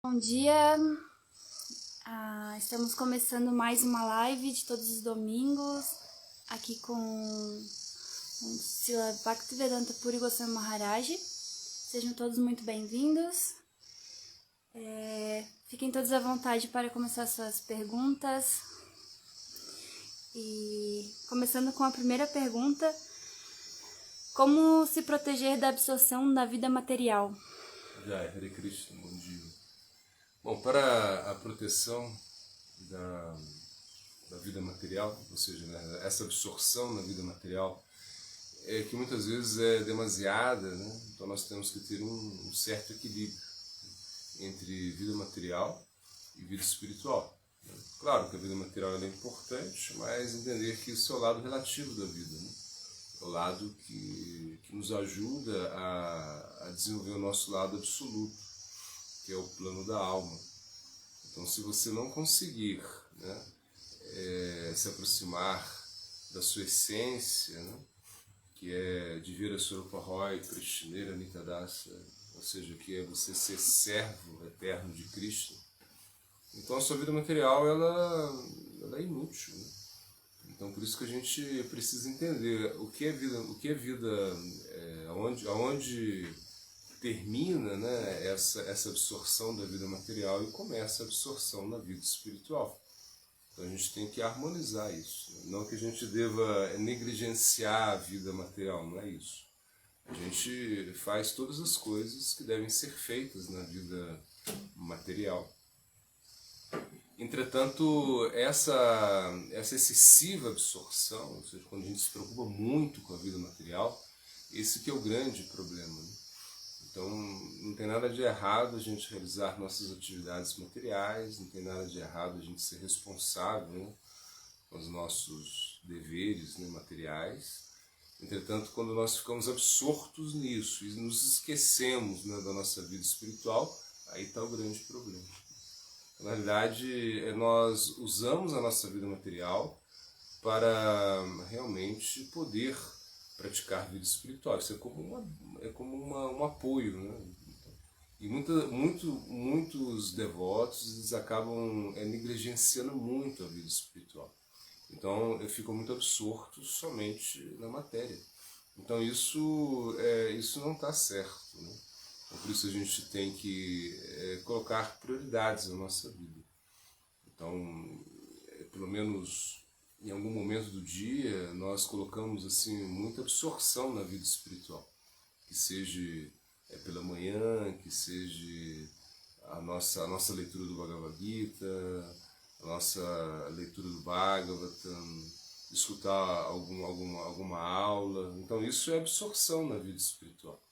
Bom dia, estamos começando mais uma live de todos os domingos, aqui com o Srila Bhaktivedanta Puri Goswami Maharaj. Sejam todos muito bem-vindos. Fiquem todos à vontade para começar suas perguntas. E começando com a primeira pergunta: como se proteger da absorção da vida material? Jai, Hare Krishna, bom dia. Bom, para a proteção da vida material, ou seja, né, essa absorção na vida material, que muitas vezes é demasiada, né? Então nós temos que ter um certo equilíbrio entre vida material e vida espiritual. Né? Claro que a vida material é importante, mas entender que isso é o lado relativo da vida, né? É o lado que nos ajuda a desenvolver o nosso lado absoluto, que é o plano da alma. Então, se você não conseguir, né, se aproximar da sua essência, né, que é de vir a Swarupa Roy, Krishneira Nitadasa, ou seja, que é você ser servo eterno de Krishna, então a sua vida material ela é inútil. Né? Então, por isso que a gente precisa entender o que é vida, aonde termina, né, essa absorção da vida material e começa a absorção na vida espiritual. Então a gente tem que harmonizar isso. Né? Não que a gente deva negligenciar a vida material, não é isso. A gente faz todas as coisas que devem ser feitas na vida material. Entretanto, essa excessiva absorção, ou seja, quando a gente se preocupa muito com a vida material, esse que é o grande problema. Né? Então, não tem nada de errado a gente realizar nossas atividades materiais, não tem nada de errado a gente ser responsável, né, com os nossos deveres, né, materiais. Entretanto, quando nós ficamos absortos nisso e nos esquecemos, né, da nossa vida espiritual, aí está o grande problema. Na realidade, nós usamos a nossa vida material para realmente poder praticar vida espiritual. Isso é como um apoio. Né? E muitos devotos eles acabam negligenciando muito a vida espiritual. Então, ficam muito absortos somente na matéria. Então, isso não está certo. Né? Então, por isso a gente tem que colocar prioridades na nossa vida. Então, pelo menos em algum momento do dia, nós colocamos assim muita absorção na vida espiritual. Que seja pela manhã, que seja a nossa leitura do Bhagavad Gita, a nossa leitura do Bhagavatam, escutar alguma aula. Então isso é absorção na vida espiritual.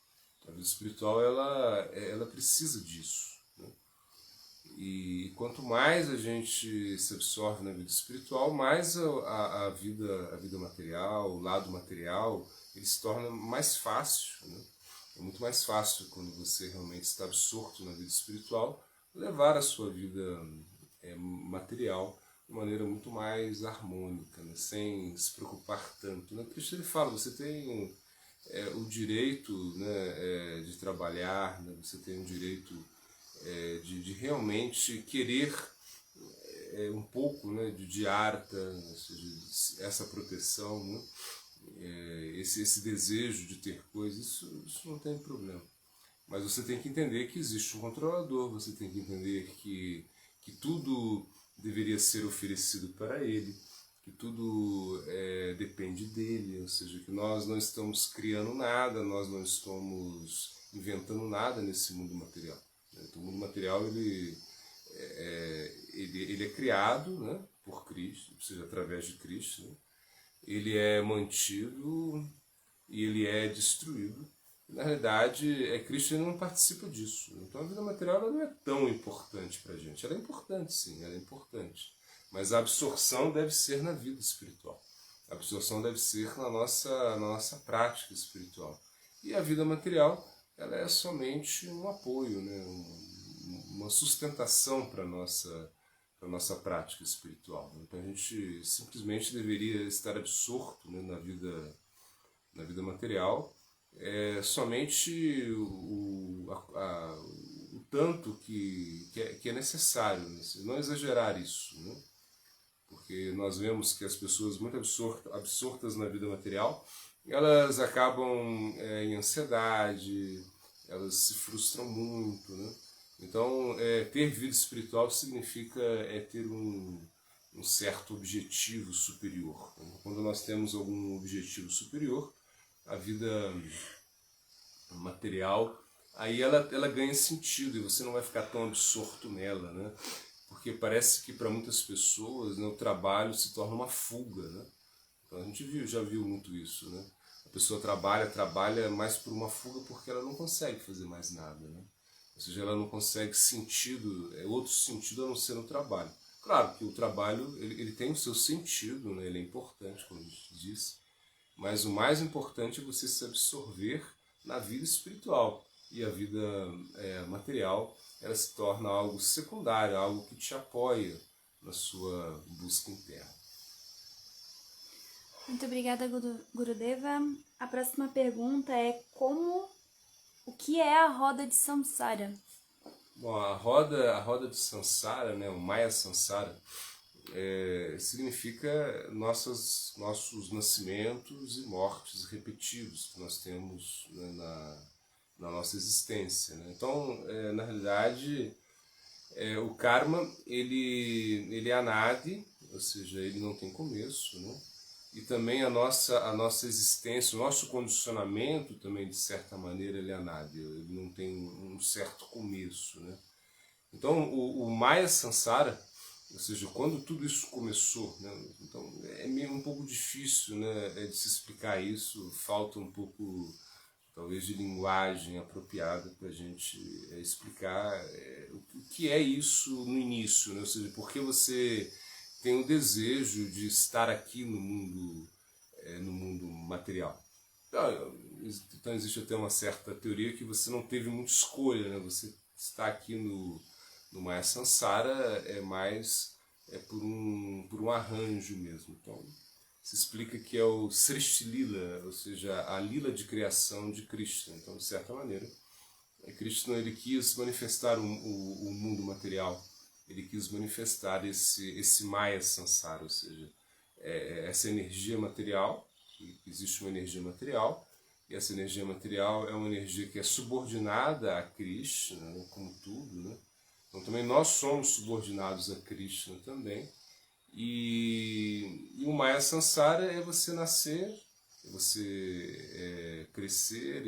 A vida espiritual ela precisa disso. Né? E quanto mais a gente se absorve na vida espiritual, mais a vida material, o lado material, ele se torna mais fácil. Né? É muito mais fácil quando você realmente está absorto na vida espiritual, levar a sua vida material de maneira muito mais harmônica, né? Sem se preocupar tanto. Né? Cristo ele fala, você tem o direito, né, de trabalhar, né? Você tem o direito de realmente querer um pouco, né, de arta, ou seja, essa proteção, né? Esse desejo de ter coisas, isso não tem problema. Mas você tem que entender que existe um controlador, você tem que entender que tudo deveria ser oferecido para ele, que tudo depende dele, ou seja, que nós não estamos criando nada, nós não estamos inventando nada nesse mundo material. Então, o mundo material ele é criado, né, por Cristo, ou seja, através de Cristo. Né? Ele é mantido e ele é destruído. Na realidade, Cristo não participa disso. Então a vida material ela não é tão importante para a gente. Ela é importante, sim, ela é importante. Mas a absorção deve ser na vida espiritual. A absorção deve ser na nossa prática espiritual. E a vida material ela é somente um apoio, né? Uma sustentação para a nossa prática espiritual. Então a gente simplesmente deveria estar absorto, né, na vida material, somente o tanto que é necessário, né? Não exagerar isso, né? Porque nós vemos que as pessoas muito absortas na vida material, elas acabam em ansiedade, elas se frustram muito, né? Então, ter vida espiritual significa ter um certo objetivo superior. Quando nós temos algum objetivo superior, a vida material, aí ela ganha sentido e você não vai ficar tão absorto nela, né? Porque parece que para muitas pessoas, né, o trabalho se torna uma fuga, né? Então a gente já viu muito isso, né? A pessoa trabalha mais por uma fuga porque ela não consegue fazer mais nada, né? Ou seja, ela não consegue outro sentido a não ser no trabalho. Claro que o trabalho ele tem o seu sentido, né? Ele é importante, como a gente disse, mas o mais importante é você se absorver na vida espiritual. E a vida material, ela se torna algo secundário, algo que te apoia na sua busca interna. Muito obrigada, Gurudeva. A próxima pergunta é o que é a roda de Samsara? Bom, a roda de Samsara, né, o Maya Samsara, significa nossos nascimentos e mortes repetidos que nós temos, né, na nossa existência, né? Então, na realidade, o karma ele é anadi, ou seja, ele não tem começo, né? E também a nossa existência, o nosso condicionamento também, de certa maneira, ele é anadi, ele não tem um certo começo, né? Então, o Maya Samsara, ou seja, quando tudo isso começou, né? Então é meio um pouco difícil, né, de se explicar isso, falta um pouco, talvez, de linguagem apropriada para a gente explicar o que é isso no início, né? Ou seja, por que você tem o desejo de estar aqui no mundo material. Então existe até uma certa teoria que você não teve muita escolha, né? Você está aqui no Maya Samsara mais por um arranjo mesmo. Então se explica que é o Srishti Lila, ou seja, a lila de criação de Krishna. Então, de certa maneira, Krishna ele quis manifestar o mundo material, ele quis manifestar esse Maya Samsara, ou seja, essa energia material, que existe uma energia material, e essa energia material é uma energia que é subordinada a Krishna, né, como tudo, né? Então também nós somos subordinados a Krishna também, e o Maya Samsara é você nascer, é você crescer,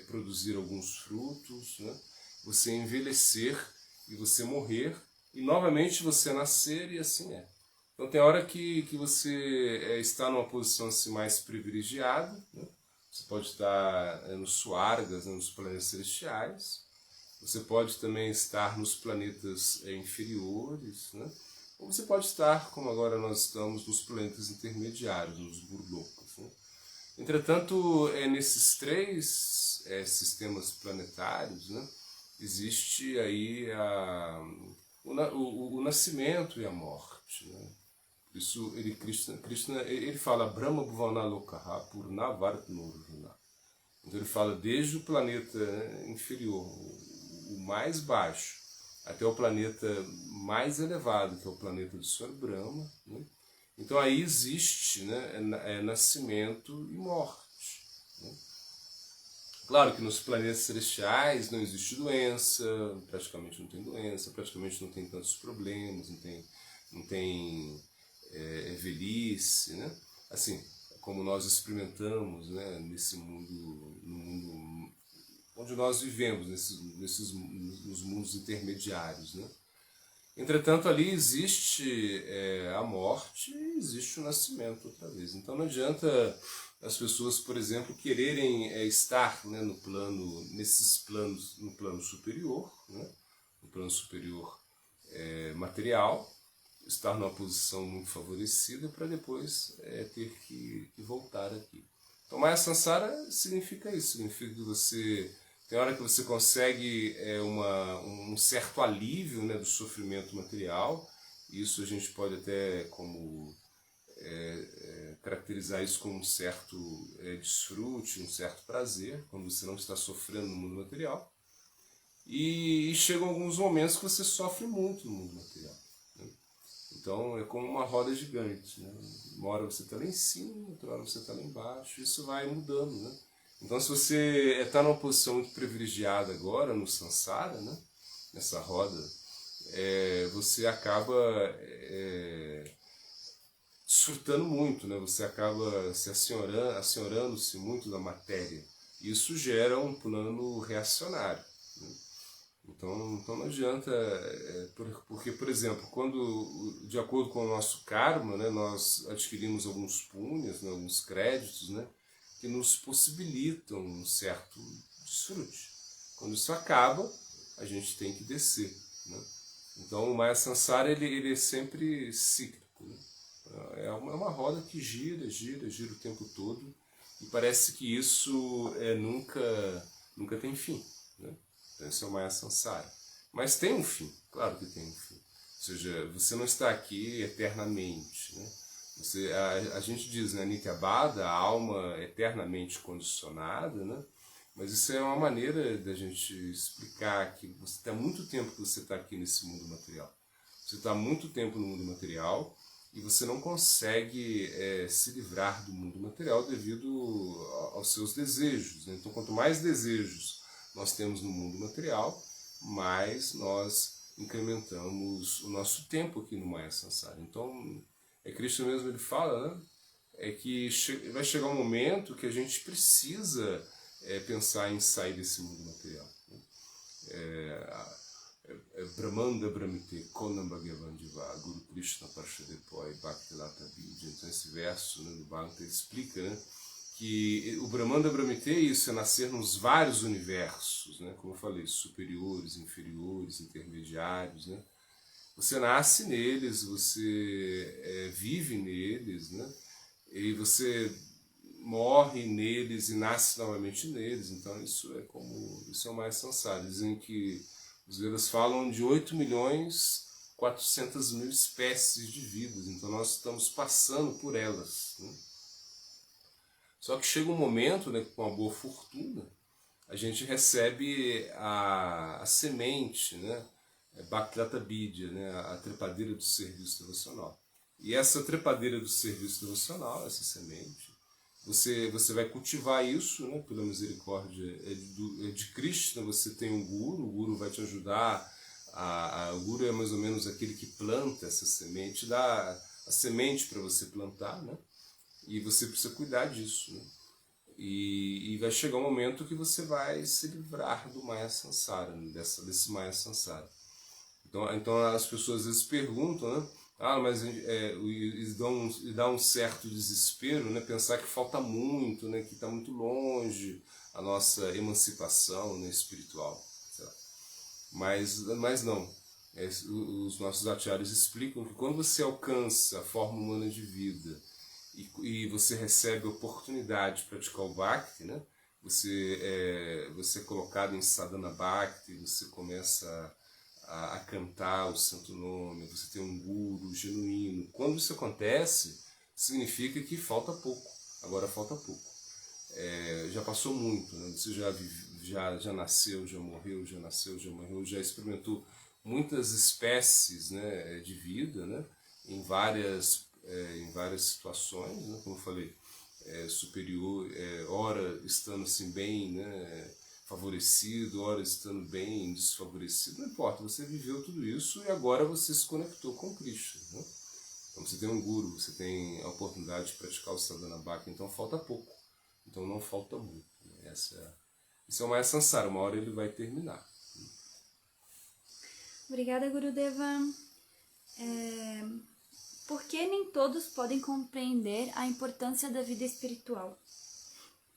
produzir alguns frutos, né? Você envelhecer e você morrer, e novamente você nascer, e assim é. Então tem hora que você está numa posição assim, mais privilegiada, né? Você pode estar nos Swargas, né, nos planetas celestiais, você pode também estar nos planetas inferiores, né? Ou você pode estar, como agora nós estamos, nos planetas intermediários, nos burlokas, né? Entretanto, nesses três sistemas planetários, né, existe aí o nascimento e a morte, né? Por isso, Krishna ele fala Brahma Bhuvana Lokaha Purnavart Nurjuna. Então ele fala desde o planeta inferior, o mais baixo, até o planeta mais elevado, que é o planeta do Senhor Brahma, né? Então aí existe, né, nascimento e morte, né? Claro que nos planetas celestiais não existe doença, praticamente não tem doença, praticamente não tem tantos problemas, não tem velhice, né? Assim, como nós experimentamos, né, nesse mundo, no mundo onde nós vivemos, nos mundos intermediários, né? Entretanto, ali existe a morte e existe o nascimento outra vez. Então não adianta as pessoas, por exemplo, quererem estar, né, no plano superior, né, no plano superior material, estar numa posição muito favorecida para depois ter que voltar aqui. Então, Maya Samsara significa isso, significa que você tem hora que você consegue um certo alívio, né, do sofrimento material. Isso a gente pode até como caracterizar isso como um certo desfrute, um certo prazer, quando você não está sofrendo no mundo material. e chegam alguns momentos que você sofre muito no mundo material. Né? Então é como uma roda gigante. Né? Uma hora você está lá em cima, outra hora você está lá embaixo, isso vai mudando. Né? Então se você está numa posição muito privilegiada agora, no samsara, né? Nessa roda, você acaba desfrutando muito, né? Você acaba se assenhorando-se muito da matéria. Isso gera um plano reacionário. Né? Então não adianta, porque, por exemplo, quando, de acordo com o nosso karma, né, nós adquirimos alguns punhas, né, alguns créditos, né, que nos possibilitam um certo desfrute. Quando isso acaba, a gente tem que descer. Né? Então o Maya Sansara ele é sempre cíclico. Né? É uma roda que gira o tempo todo, e parece que isso nunca tem fim. Né? Então esse é o Maya Sansara. Mas tem um fim, claro que tem um fim. Ou seja, você não está aqui eternamente. Né? A gente diz, né, Nityabada, a alma eternamente condicionada, né? Mas isso é uma maneira da gente explicar que você está muito tempo que você está aqui nesse mundo material. Você está muito tempo no mundo material e você não consegue se livrar do mundo material devido aos seus desejos. Né? Então, quanto mais desejos nós temos no mundo material, mais nós incrementamos o nosso tempo aqui no Maya Sansara. Então, Krishna mesmo ele fala, né? Que vai chegar um momento que a gente precisa pensar em sair desse mundo material. Brahmanda Brahmite Konam Bhagavan Diva Guru Krishna Parshadepoi Bhakti Lata Vidya. Então esse verso, né, do Bhagavad explica, né, que o Brahmanda Brahmite isso é nascer nos vários universos, né, como eu falei, superiores, inferiores, intermediários. Né? Você nasce neles, você vive neles, né? E você morre neles e nasce novamente neles. Então isso é o Maya Sansara. Dizem que os Vedas falam de 8.400.000 espécies de vidas. Então nós estamos passando por elas. Né? Só que chega um momento, né, com uma boa fortuna, a gente recebe a semente, né? Bhakti-lata Vidya, né? A trepadeira do serviço devocional. E essa trepadeira do serviço devocional, essa semente, você vai cultivar isso, né, pela misericórdia de Krishna. Você tem um guru, o guru vai te ajudar. O guru é mais ou menos aquele que planta essa semente, dá a semente para você plantar, né, e você precisa cuidar disso. Né, e vai chegar um momento que você vai se livrar do Maya Sansara, né, desse Maya Sansara. Então as pessoas às vezes perguntam, né? Mas dá um certo desespero, né? Pensar que falta muito, né? Que está muito longe a nossa emancipação, né, espiritual. Mas não. Os nossos acharyas explicam que quando você alcança a forma humana de vida e você recebe a oportunidade de praticar o Bhakti, né? Você é colocado em Sadhana Bhakti, você começa a cantar o santo nome, você tem um guru genuíno. Quando isso acontece, significa que falta pouco. Agora falta pouco. Já passou muito, né? Você já nasceu, já morreu, já nasceu, já morreu, já experimentou muitas espécies, né, de vida, né, em várias situações, né, como eu falei, superior, ora estando assim bem, né, favorecido, ora estando bem desfavorecido, não importa, você viveu tudo isso e agora você se conectou com Krishna. Né? Então você tem um guru, você tem a oportunidade de praticar o Sadhana Bhakti, então falta pouco, então não falta muito. Né? Isso é o Maya Sansara, uma hora ele vai terminar. Obrigada, Gurudeva. Por que nem todos podem compreender a importância da vida espiritual?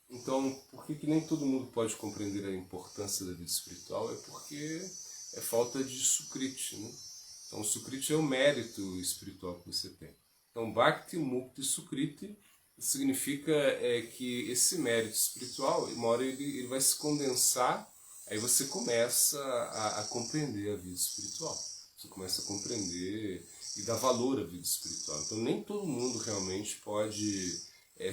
Então, por que nem todo mundo pode compreender a importância da vida espiritual? É porque é falta de sukriti, né? Então, o sukriti é o mérito espiritual que você tem. Então, Bhakti, Mukti, Sukriti significa que esse mérito espiritual, uma hora ele vai se condensar, aí você começa a compreender a vida espiritual. Você começa a compreender e dar valor à vida espiritual. Então, nem todo mundo realmente pode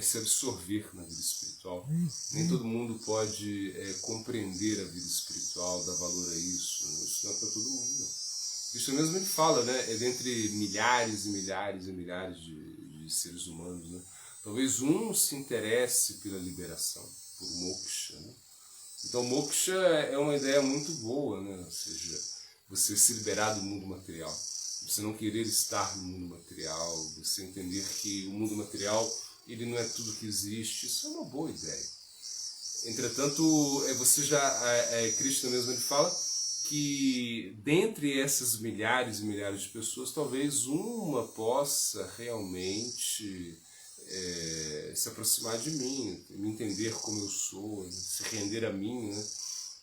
se absorver na vida espiritual. Nem todo mundo pode compreender a vida espiritual, dar valor a isso. Isso não é para todo mundo, não. Cristo mesmo ele fala, né? É dentre milhares e milhares e milhares de seres humanos, né? Talvez um se interesse pela liberação, por moksha, né? Então, moksha é uma ideia muito boa, né? Ou seja, você se liberar do mundo material, você não querer estar no mundo material, você entender que o mundo material ele não é tudo que existe, isso é uma boa ideia. Entretanto, você Krishna mesmo ele fala que dentre essas milhares e milhares de pessoas, talvez uma possa realmente se aproximar de mim, me entender como eu sou, se render a mim, né?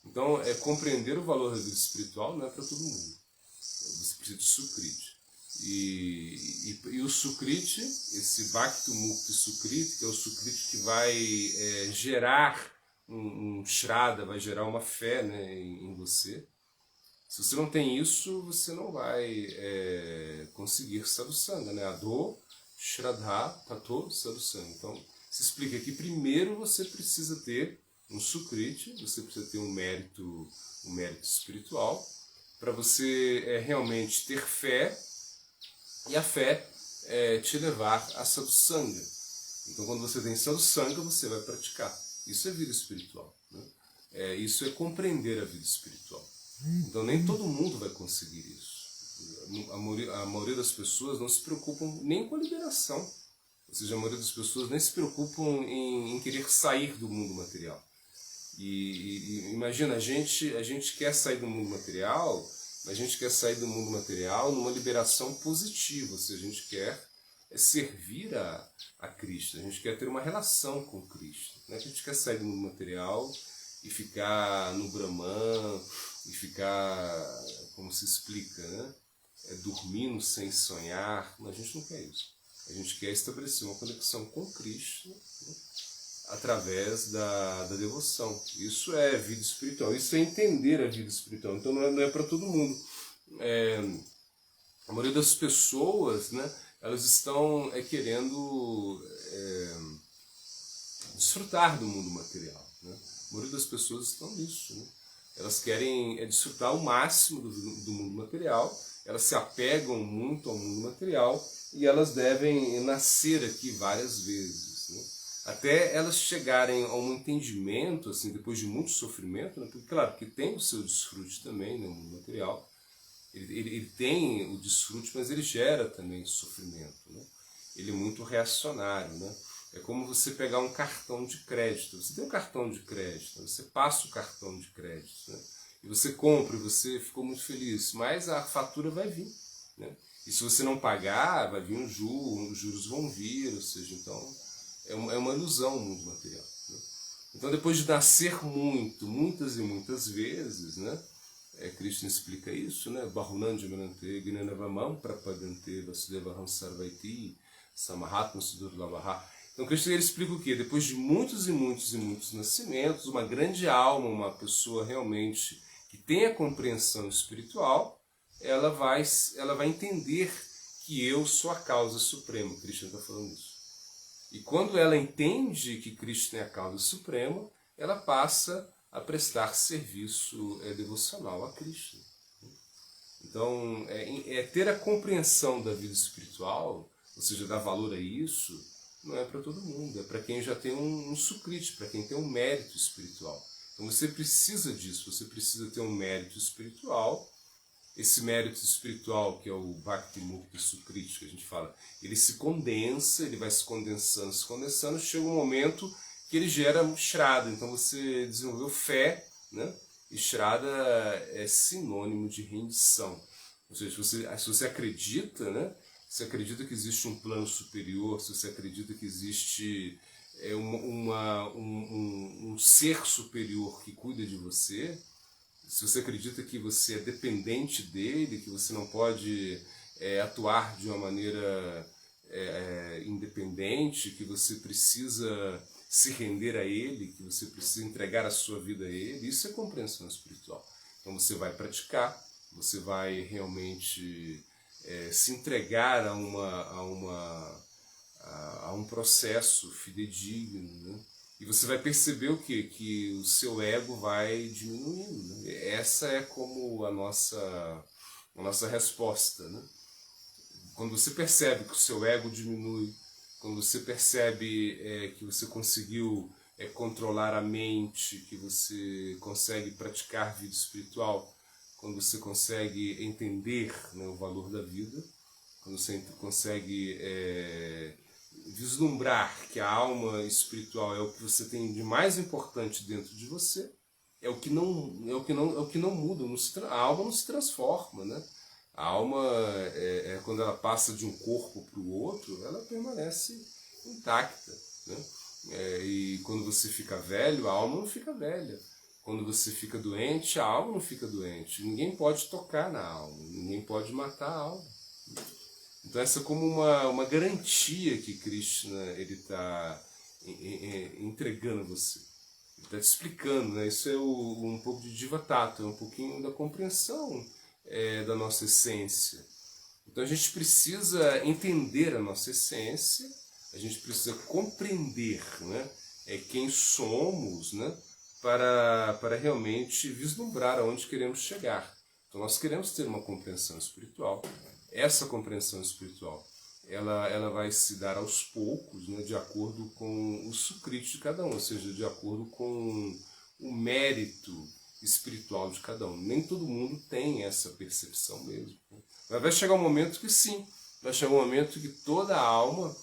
Então, compreender o valor da vida espiritual não é para todo mundo. Você precisa de Sukriti. E o Sukriti, esse Bhakti Mukti Sukriti, que é o Sukriti que vai gerar um Shraddha, vai gerar uma fé, né, em você. Se você não tem isso, você não vai conseguir Sadhusanga, né? Ado, Shraddha, Tato, Sadhusanga. Então, se explica que primeiro você precisa ter um Sukriti, você precisa ter um mérito espiritual, para você realmente ter fé, e a fé te levar a Sadhusanga. Então, quando você tem Sadhusanga, você vai praticar. Isso é vida espiritual, né? Isso é compreender a vida espiritual. Então, nem todo mundo vai conseguir isso. A maioria das pessoas não se preocupam nem com a liberação. Ou seja, a maioria das pessoas nem se preocupam em querer sair do mundo material. E imagina, a gente quer sair do mundo material, mas a gente quer sair do mundo material numa liberação positiva. Ou seja, a gente quer servir a Cristo, a gente quer ter uma relação com Cristo. Não é que a gente quer sair do mundo material e ficar no Brahman, e ficar, como se explica, né? Dormindo sem sonhar. Mas a gente não quer isso. A gente quer estabelecer uma conexão com Cristo, né? Através da devoção. Isso é vida espiritual, isso é entender a vida espiritual. Então não é para todo mundo. A maioria das pessoas, né, elas estão querendo desfrutar do mundo material, né? A maioria das pessoas estão nisso, né? Elas querem desfrutar o máximo do mundo material, elas se apegam muito ao mundo material e elas devem nascer aqui várias vezes, né? Até elas chegarem a um entendimento, assim, depois de muito sofrimento, né? Porque, claro, que tem o seu desfrute também no mundo material, ele tem o desfrute, mas ele gera também sofrimento, né? Ele é muito reacionário, né? É como você pegar um cartão de crédito. Você tem um cartão de crédito, você passa o cartão de crédito, né? E você compra, e você ficou muito feliz, mas a fatura vai vir, né? E se você não pagar, vai vir um juro, os juros vão vir, ou seja, então é uma ilusão o mundo material, né? Então, depois de nascer muitas e muitas vezes, né? Krishna explica isso, né? Bahunanja Manante Gnanavamam Prapadante Vasudevaham Sarvaiti Samahatma Sudurlavaha. Então, Krishna ele explica o quê? Depois de muitos e muitos e muitos nascimentos, uma grande alma, uma pessoa realmente que tem a compreensão espiritual, ela vai entender que eu sou a causa suprema. Krishna está falando isso. E quando ela entende que Krishna é a causa suprema, ela passa a prestar serviço devocional a Krishna. Então, ter a compreensão da vida espiritual, ou seja, dar valor a isso, não é para todo mundo, é para quem já tem um Sukriti, para quem tem um mérito espiritual. Então você precisa disso, você precisa ter um mérito espiritual. Esse mérito espiritual, que é o Bhakti Mukti Sukriti, que a gente fala, ele se condensa, ele vai se condensando, chega um momento que ele gera Shraddha. Então você desenvolveu fé, né? E Shraddha é sinônimo de rendição. Ou seja, se você acredita, né? Se acredita que existe um plano superior, se você acredita que existe um ser superior que cuida de você, se você acredita que você é dependente dele, que você não pode atuar de uma maneira independente, que você precisa se render a ele, que você precisa entregar a sua vida a ele, isso é compreensão espiritual. Então você vai praticar, você vai realmente se entregar a a um processo fidedigno, né? E você vai perceber o quê? Que o seu ego vai diminuindo, né? Essa é como a nossa resposta, né? Quando você percebe que o seu ego diminui, quando você percebe que você conseguiu controlar a mente, que você consegue praticar vida espiritual, quando você consegue entender, né, o valor da vida, quando você consegue vislumbrar que a alma espiritual é o que você tem de mais importante dentro de você, é o que não muda, a alma não se transforma, né? A alma, quando ela passa de um corpo para o outro, ela permanece intacta, né? E quando você fica velho, a alma não fica velha. Quando você fica doente, a alma não fica doente. Ninguém pode tocar na alma, ninguém pode matar a alma. Então essa é como uma garantia que Krishna está entregando a você. Ele está te explicando, né? Isso é um pouco de Jiva Tattva, é um pouquinho da compreensão da nossa essência. Então a gente precisa entender a nossa essência, a gente precisa compreender, né, quem somos, né, para realmente vislumbrar aonde queremos chegar. Então nós queremos ter uma compreensão espiritual. Essa compreensão espiritual ela vai se dar aos poucos, né, de acordo com o sukriti de cada um, ou seja, de acordo com o mérito espiritual de cada um. Nem todo mundo tem essa percepção mesmo. Mas vai chegar um momento que sim, vai chegar um momento que toda alma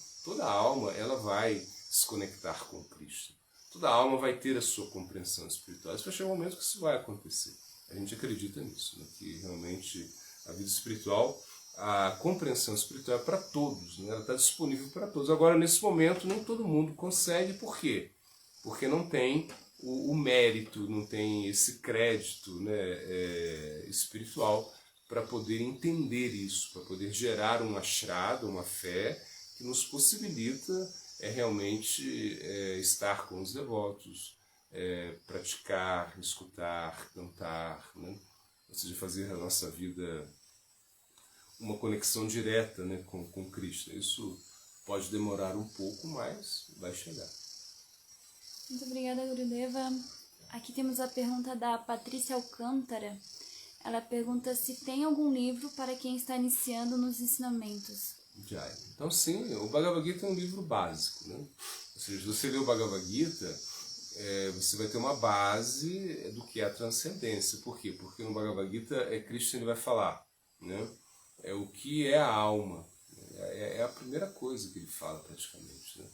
ela vai se conectar com Krishna. Toda alma vai ter a sua compreensão espiritual. Isso vai chegar um momento que isso vai acontecer. A gente acredita nisso, né? Que realmente a vida espiritual, a compreensão espiritual é para todos, né? Ela está disponível para todos. Agora, nesse momento, nem todo mundo consegue. Por quê? Porque não tem o mérito, não tem esse crédito, né, espiritual para poder entender isso, para poder gerar um ashrada, uma fé que nos possibilita realmente estar com os devotos, praticar, escutar, cantar, né? Ou seja, fazer a nossa vida uma conexão direta, né, com Krishna. Isso pode demorar um pouco, mas vai chegar. Muito obrigada, Gurudeva. Aqui temos a pergunta da Patrícia Alcântara. Ela pergunta se tem algum livro para quem está iniciando nos ensinamentos. Já. Então sim, o Bhagavad Gita é um livro básico, né? Ou seja, se você ler o Bhagavad Gita, você vai ter uma base do que é a transcendência. Por quê? Porque no Bhagavad Gita Krishna ele vai falar, né? O que é a alma. É a primeira coisa que ele fala praticamente, né?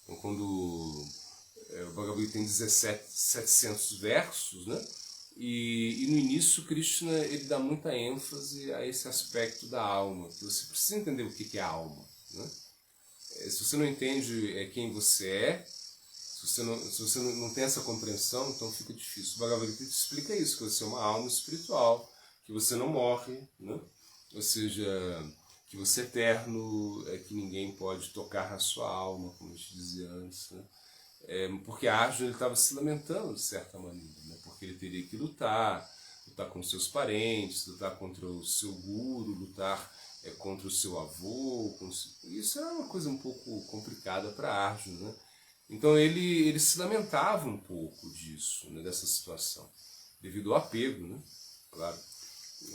Então quando o Bhagavad Gita tem 700 versos, né? E no início Krishna ele dá muita ênfase a esse aspecto da alma, que você precisa entender o que é a alma, né? Se você não entende quem você é, se você não tem essa compreensão, então fica difícil. O Bhagavad Gita explica isso, que você é uma alma espiritual, que você não morre, né? Ou seja, que você é eterno, que ninguém pode tocar a sua alma, como a gente dizia antes, né? Porque Arjuna estava se lamentando de certa maneira, né? Porque ele teria que lutar com seus parentes, lutar contra o seu guru, lutar contra o seu avô. Isso era uma coisa um pouco complicada para Arjuna, né? Então ele se lamentava um pouco disso, né? Dessa situação, devido ao apego, né? Claro.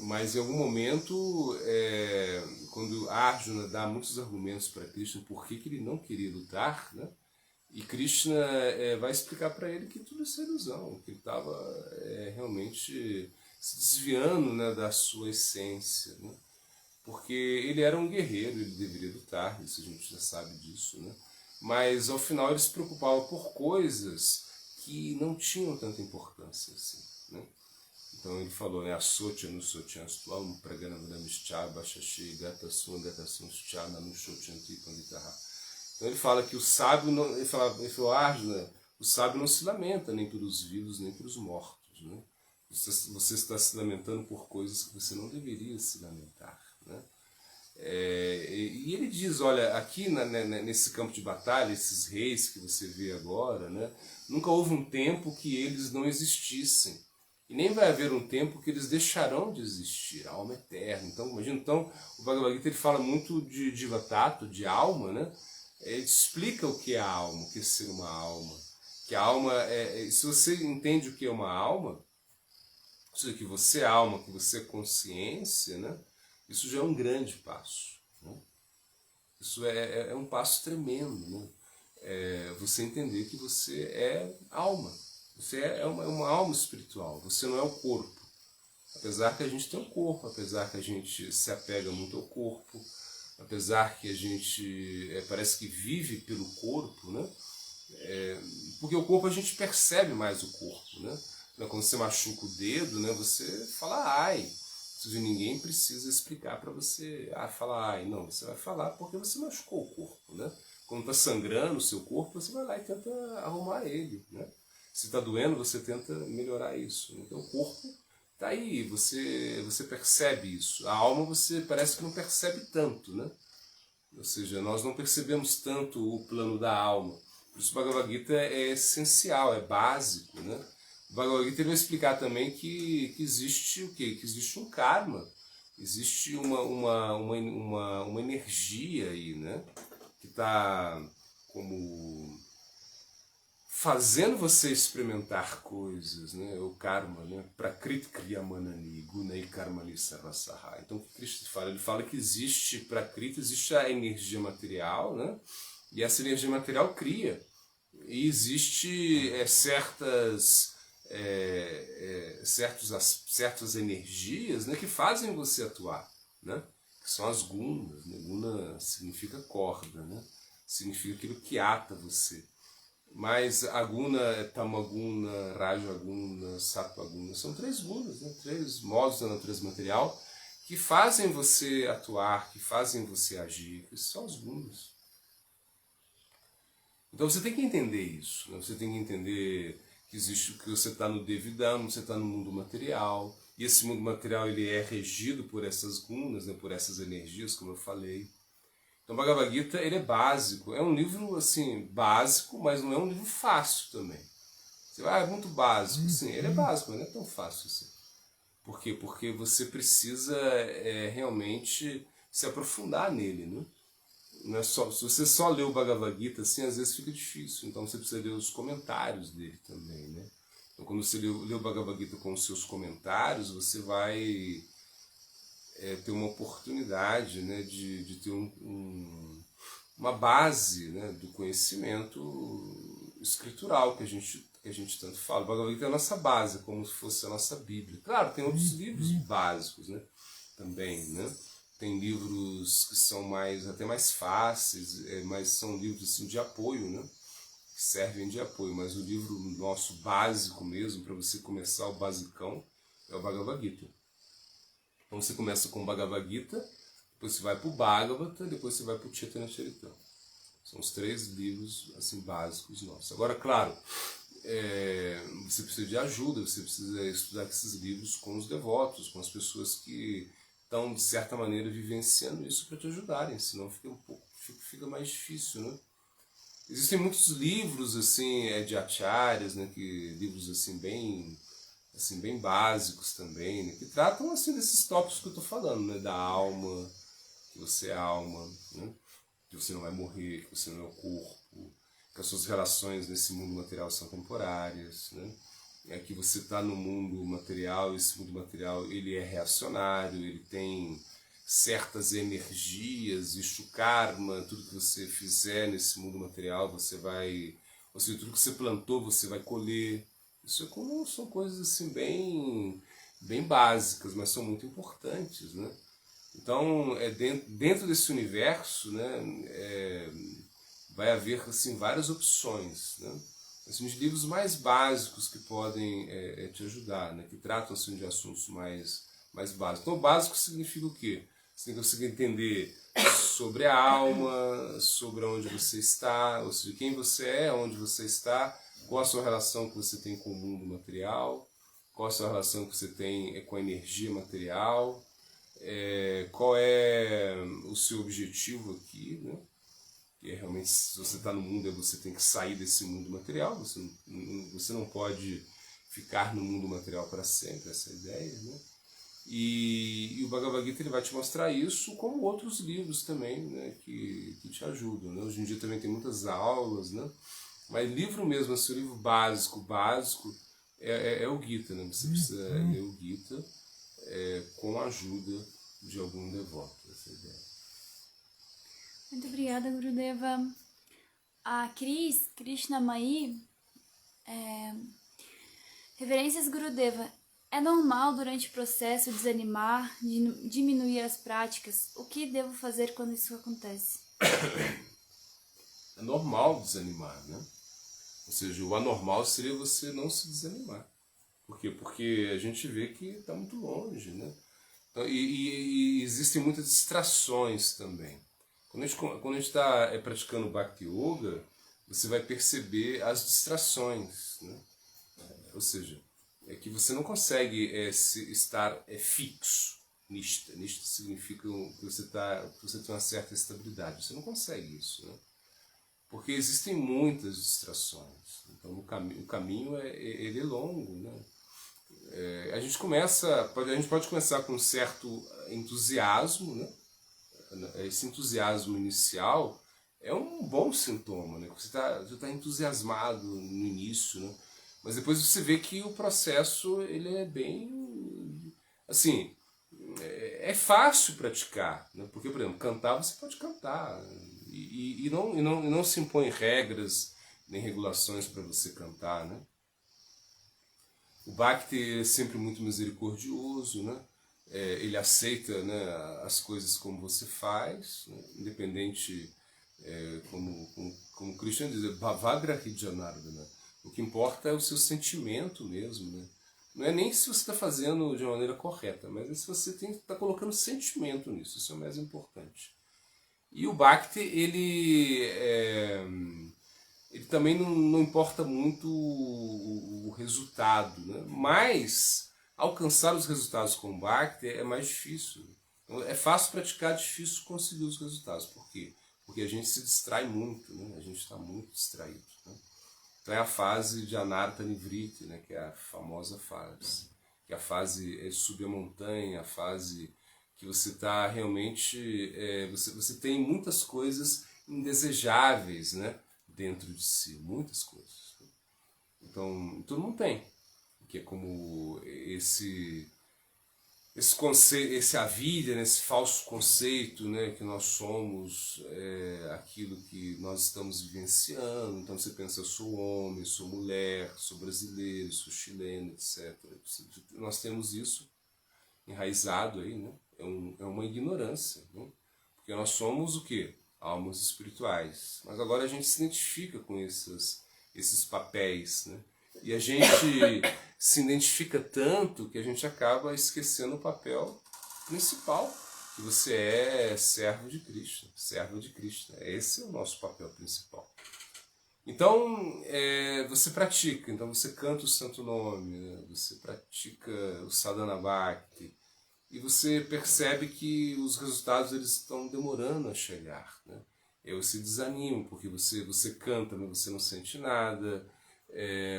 Mas em algum momento, quando Arjuna dá muitos argumentos para Krishna por que ele não queria lutar, né? E Krishna vai explicar para ele que tudo isso é ilusão, que ele estava realmente se desviando, né, da sua essência, né? Porque ele era um guerreiro, ele deveria lutar, isso a gente já sabe disso, né? Mas ao final ele se preocupava por coisas que não tinham tanta importância assim, né? Então ele falou, né, Asotya no Sotyanstuam Praganavadamischa Bashashi Gatasun Gatasun Shchana no Shochanti Panditaha. Então ele fala que o sábio, ele falou, Arjuna, o sábio não se lamenta nem pelos vivos nem pelos mortos, né? Você está se lamentando por coisas que você não deveria se lamentar, né? E ele diz, olha, aqui nesse campo de batalha, esses reis que você vê agora, né, nunca houve um tempo que eles não existissem. E nem vai haver um tempo que eles deixarão de existir, a alma eterna. Então, imagina, o Bhagavad Gita ele fala muito de Jiva Tattva, de alma, né? ele explica o que é a alma, o que é ser uma alma. Que a alma se você entende o que é uma alma, ou seja, que você é alma, que você é consciência, né? Isso já é um grande passo. Né? Isso é um passo tremendo. Né? Você entender que você é alma. Você é uma alma espiritual. Você não é o corpo. Apesar que a gente tem um corpo, apesar que a gente se apega muito ao corpo, apesar que a gente parece que vive pelo corpo, né? Porque o corpo a gente percebe mais o corpo, né? Quando você machuca o dedo, né? Você fala ai. Ninguém precisa explicar para você, falar ai. Não, você vai falar porque você machucou o corpo, né? Quando está sangrando o seu corpo, você vai lá e tenta arrumar ele, né? Se está doendo, você tenta melhorar isso. Então o corpo está aí, você percebe isso. A alma você parece que não percebe tanto, né? Ou seja, nós não percebemos tanto o plano da alma. Por isso o Bhagavad Gita é essencial, é básico, né? O Bhagavad Gita vai explicar também que existe o quê? Que existe um karma, existe uma energia aí, né? Que está como fazendo você experimentar coisas, né? O karma, né? Prakrit kriyamanani gunai karmani sarvasaha. Então o que Krishna fala? Ele fala que existe Prakrit, existe a energia material, né? E essa energia material cria. E existe certas energias, né, que fazem você atuar, né? Que são as gunas. Né? Guna significa corda, né? Significa aquilo que ata você. Mas a guna é tamaguna, rajaguna, sattva-guna. São 3 gunas, né? 3 modos da natureza material que fazem você atuar, que fazem você agir. Esses são as gunas. Então você tem que entender isso. Né? Você tem que entender que existe que você está no Devidam, você está no mundo material. E esse mundo material ele é regido por essas gunas, né? Por essas energias, como eu falei. Então, o Bhagavad Gita ele é básico. É um livro assim básico, mas não é um livro fácil também. Você vai, é muito básico. Sim, ele é básico, mas não é tão fácil assim. Por quê? Porque você precisa realmente se aprofundar nele, né? Não é só, se você só lê o Bhagavad Gita, assim, às vezes fica difícil. Então você precisa ler os comentários dele também, né? Então, quando você lê o Bhagavad Gita com os seus comentários, você vai ter uma oportunidade, né, de ter uma base, né, do conhecimento escritural que a gente tanto fala. O Bhagavad Gita é a nossa base, como se fosse a nossa Bíblia. Claro, tem outros livros básicos, né, também, né? Tem livros que são até mais fáceis, mas são livros assim, de apoio, né, que servem de apoio. Mas o livro nosso básico mesmo, para você começar o basicão, é o Bhagavad Gita. Então você começa com o Bhagavad Gita, depois você vai para o Bhagavata, depois você vai para o Chaitanya Charitamrita. São os 3 livros assim, básicos nossos. Agora, claro, você precisa de ajuda, você precisa estudar esses livros com os devotos, com as pessoas que estão, de certa maneira, vivenciando isso para te ajudarem, senão fica mais difícil, né? Existem muitos livros assim, de acharyas, né, livros assim, bem básicos também, né, que tratam assim, desses tópicos que eu estou falando, né, da alma, que você é alma, né, que você não vai morrer, que você não é o corpo, que as suas relações nesse mundo material são temporárias, né, que você está no mundo material, esse mundo material ele é reacionário, ele tem certas energias, isso karma, tudo que você fizer nesse mundo material, ou seja, tudo que você plantou, você vai colher. Isso são coisas assim bem básicas, mas são muito importantes, né? Então, dentro desse universo, né, vai haver assim, várias opções, né? Assim, os livros mais básicos que podem te ajudar, né, que tratam assim, de assuntos mais básicos. Então, básico significa o quê? Você tem que conseguir entender sobre a alma, sobre onde você está, ou seja, quem você é, onde você está, qual a sua relação que você tem com o mundo material, qual a sua relação que você tem com a energia material, qual é o seu objetivo aqui, né? Que realmente, se você está no mundo, você tem que sair desse mundo material, você não pode ficar no mundo material para sempre, essa é a ideia, né? E o Bhagavad Gita ele vai te mostrar isso, como outros livros também, né, que te ajudam. Né? Hoje em dia também tem muitas aulas, né? Mas livro mesmo, assim, o livro básico, é o Gita. Né? Você precisa ler o Gita com a ajuda de algum devoto. Essa é a ideia. Muito obrigada, Gurudeva. A Krishna Mai, reverências Gurudeva. É normal durante o processo desanimar, diminuir as práticas? O que devo fazer quando isso acontece? É normal desanimar, né? Ou seja, o anormal seria você não se desanimar. Por quê? Porque a gente vê que está muito longe, né? Então, e existem muitas distrações também. Quando a gente está praticando Bhakti Yoga, você vai perceber as distrações, né? Ou seja, é que você não consegue estar fixo. Nishta significa que você tem uma certa estabilidade. Você não consegue isso, né? Porque existem muitas distrações. Então o caminho ele é longo, né? A gente pode começar com um certo entusiasmo, né? Esse entusiasmo inicial é um bom sintoma, né? Você está entusiasmado no início, né? Mas depois você vê que o processo ele é bem, assim, é fácil praticar, né? Porque, por exemplo, cantar você pode cantar e não se impõe regras nem regulações para você cantar, né? O Bhakti é sempre muito misericordioso, né? Ele aceita, né, as coisas como você faz, né? Independente, como Krishna diz, Bhavagrahi Janardana. O que importa é o seu sentimento mesmo, né? Não é nem se você está fazendo de uma maneira correta, mas é se você está colocando sentimento nisso, isso é o mais importante. E o Bhakti, ele também não importa muito o resultado, né? Mas alcançar os resultados com o Bhakti é mais difícil. É fácil praticar, é difícil conseguir os resultados. Por quê? Porque a gente se distrai muito, né? A gente está muito distraído, né? Então é a fase de Anarta Nivriti, né? Que é a famosa fase. Que é a fase é subir a montanha, a fase que você está realmente... você tem muitas coisas indesejáveis, né? Dentro de si, muitas coisas. Então, todo mundo tem. Que é como esse conceito, esse avilha, né, esse falso conceito, né, que nós somos aquilo que nós estamos vivenciando. Então você pensa, eu sou homem, sou mulher, sou brasileiro, sou chileno, etc. Nós temos isso enraizado aí, né? É uma ignorância, né? Porque nós somos o quê? Almas espirituais. Mas agora a gente se identifica com esses papéis, né? E a gente se identifica tanto que a gente acaba esquecendo o papel principal, que você é servo de Krishna, servo de Krishna. Esse é o nosso papel principal. Então, você pratica, então você canta o Santo Nome, né? Você pratica o Sadhana Bhakti, e você percebe que os resultados eles estão demorando a chegar, né? E você desanima, porque você canta, mas você não sente nada,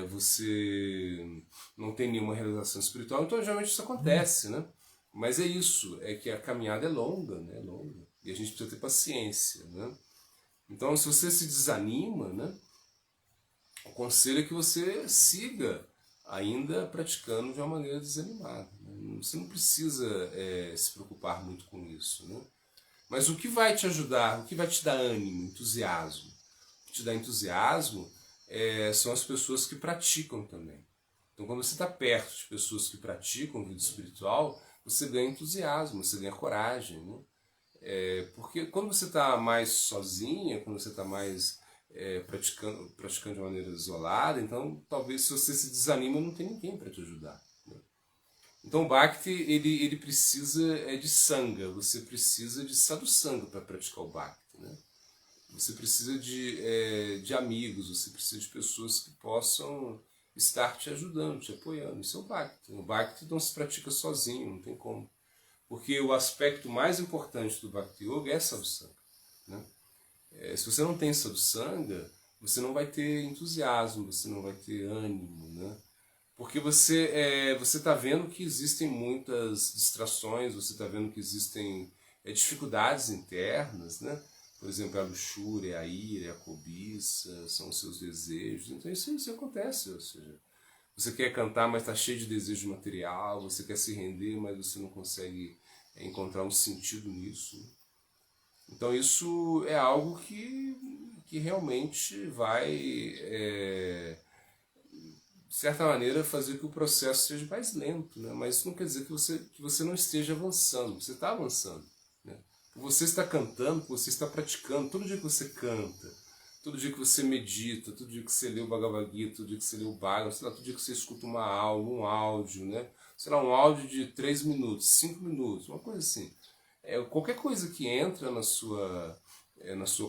você não tem nenhuma realização espiritual. Então, geralmente isso acontece, né? Mas é isso, é que a caminhada é longa, né? Longa, e a gente precisa ter paciência, né? Então, se você se desanima, né? O conselho é que você siga ainda praticando de uma maneira desanimada. Né? Você não precisa se preocupar muito com isso, né? Mas o que vai te ajudar, o que vai te dar ânimo, entusiasmo? O que te dá entusiasmo são as pessoas que praticam também. Então, quando você está perto de pessoas que praticam vida espiritual, você ganha entusiasmo, você ganha coragem, né? Porque quando você está mais sozinha, quando você está mais praticando de maneira isolada, então talvez se você se desanima não tem ninguém para te ajudar, né? Então o Bhakti ele precisa de Sangha, você precisa de sadhusanga para praticar o Bhakti, né? Você precisa de amigos, você precisa de pessoas que possam estar te ajudando, te apoiando. Isso é o Bhakti. O Bhakti não se pratica sozinho, não tem como. Porque o aspecto mais importante do Bhakti Yoga é sadhusanga, né? Se você não tem sadhusanga, você não vai ter entusiasmo, você não vai ter ânimo, né? Porque você está vendo que existem muitas distrações, você está vendo que existem dificuldades internas, né? Por exemplo, a luxúria, a ira, a cobiça, são os seus desejos. Então isso acontece, ou seja, você quer cantar, mas está cheio de desejo material, você quer se render, mas você não consegue encontrar um sentido nisso. Então isso é algo que realmente vai, de certa maneira, fazer que o processo seja mais lento, né? Mas isso não quer dizer que você não esteja avançando, você está avançando. Né? Você está cantando, você está praticando, todo dia que você canta, todo dia que você medita, todo dia que você lê o Bhagavad Gita, todo dia que você lê o Bhagavad, sei lá, todo dia que você escuta uma aula, um áudio, né? Sei lá, um áudio de 3 minutos, 5 minutos, uma coisa assim. Qualquer coisa que entra na sua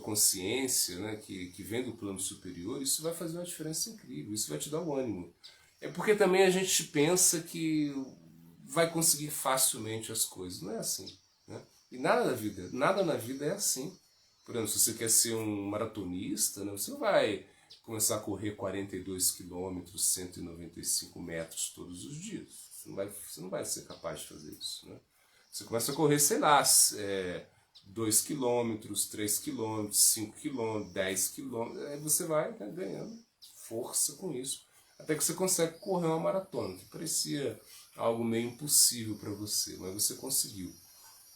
consciência, né, que vem do plano superior, isso vai fazer uma diferença incrível, isso vai te dar um ânimo. É porque também a gente pensa que vai conseguir facilmente as coisas, não é assim. Né? E nada na vida é assim. Por exemplo, se você quer ser um maratonista, né, você não vai começar a correr 42 quilômetros, 195 metros todos os dias. Você não vai ser capaz de fazer isso. Né? Você começa a correr, sei lá, 2 quilômetros, 3 quilômetros, 5 quilômetros, 10 quilômetros, aí você vai, né, ganhando força com isso, até que você consegue correr uma maratona, que parecia algo meio impossível para você, mas você conseguiu.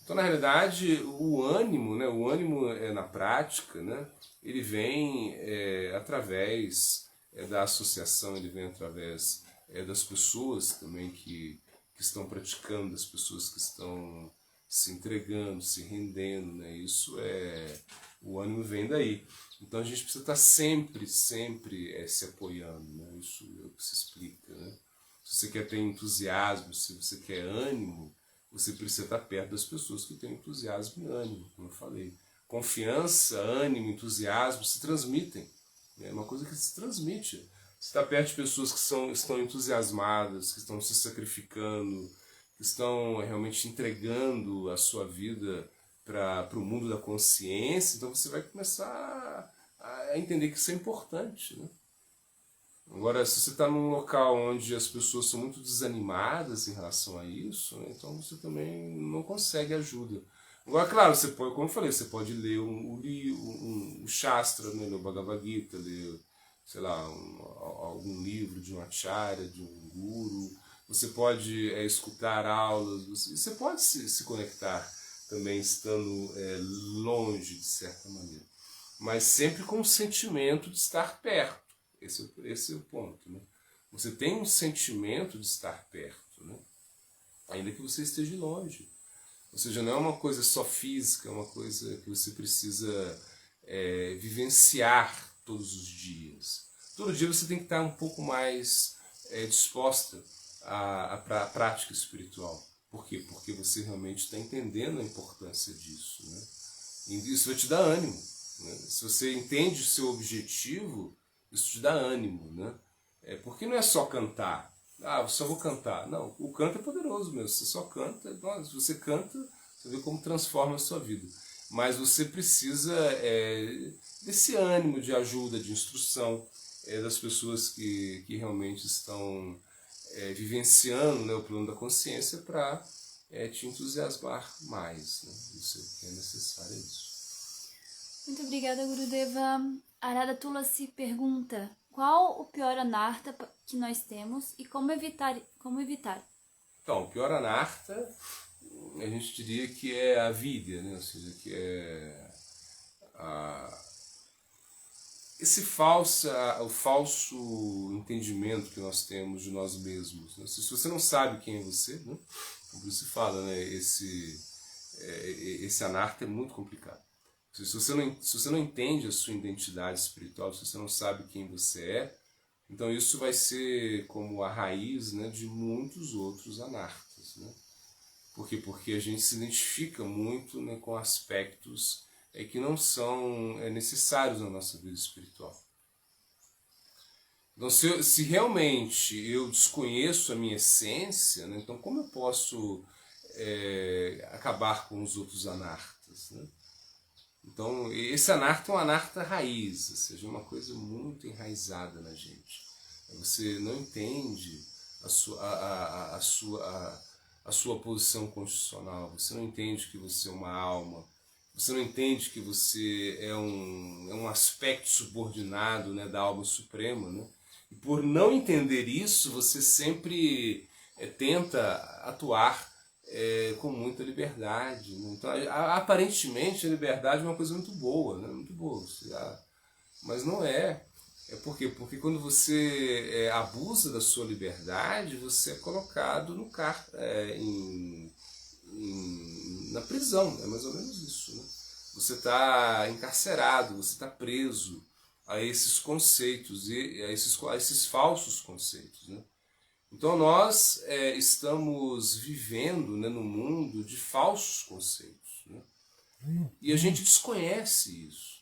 Então, na realidade, o ânimo na prática, né, ele vem através da associação, ele vem através das pessoas também que estão praticando, das pessoas que estão se entregando, se rendendo, né? O ânimo vem daí. Então a gente precisa estar sempre se apoiando, né? Isso é o que se explica, né? Se você quer ter entusiasmo, se você quer ânimo, você precisa estar perto das pessoas que têm entusiasmo e ânimo, como eu falei. Confiança, ânimo, entusiasmo se transmitem. É uma coisa que se transmite. Você está perto de pessoas que estão entusiasmadas, que estão se sacrificando, que estão realmente entregando a sua vida para o mundo da consciência, então você vai começar a entender que isso é importante. Né? Agora, se você está num local onde as pessoas são muito desanimadas em relação a isso, né, então você também não consegue ajuda. Agora, claro, você pode, como eu falei, você pode ler o Shastra, né, ler o Bhagavad Gita, ler, sei lá, algum livro de um acharya, de um guru. Você pode escutar aulas, você pode se conectar também estando longe, de certa maneira. Mas sempre com o sentimento de estar perto. Esse é o ponto. Né? Você tem um sentimento de estar perto, né? Ainda que você esteja longe. Ou seja, não é uma coisa só física, é uma coisa que você precisa vivenciar todos os dias. Todo dia você tem que estar um pouco mais disposta à prática espiritual. Por quê? Porque você realmente está entendendo a importância disso. Né? E isso vai te dar ânimo. Né? Se você entende o seu objetivo, isso te dá ânimo. Né? Porque não é só cantar. Eu só vou cantar. Não, o canto é poderoso mesmo. Você só canta. Se você canta, você vê como transforma a sua vida. Mas você precisa desse ânimo de ajuda, de instrução, das pessoas que realmente estão vivenciando, né, o plano da consciência para te entusiasmar mais. Né? Isso é o que é necessário. Isso. Muito obrigada, Gurudeva. Arada Tulasi pergunta: qual o pior anarta que nós temos e como evitar? Então, o pior anarta, a gente diria que é a vidya, né? Ou seja, que é o falso entendimento que nós temos de nós mesmos. Né? Se você não sabe quem é você, né? Como se fala, né? Esse anarta é muito complicado. Se você não entende a sua identidade espiritual, se você não sabe quem você é, então isso vai ser como a raiz, né, de muitos outros anartas. Né? Por quê? Porque a gente se identifica muito, né, com aspectos que não são necessários na nossa vida espiritual. Então, se realmente eu desconheço a minha essência, né, então como eu posso acabar com os outros anartas? Né? Então, esse anarta é um anarta raiz, ou seja, uma coisa muito enraizada na gente. Você não entende a sua posição constitucional, você não entende que você é uma alma, você não entende que você é um aspecto subordinado, né, da alma suprema, né? E por não entender isso, você sempre tenta atuar com muita liberdade, né? Então, aparentemente, a liberdade é uma coisa muito boa, né? Muito boa, mas não é. Por quê? Porque quando você abusa da sua liberdade, você é colocado na prisão, é mais ou menos isso, né? Você está encarcerado, você está preso a esses conceitos, a esses falsos conceitos, né? Então nós estamos vivendo, né, num mundo de falsos conceitos, né? E a gente desconhece isso.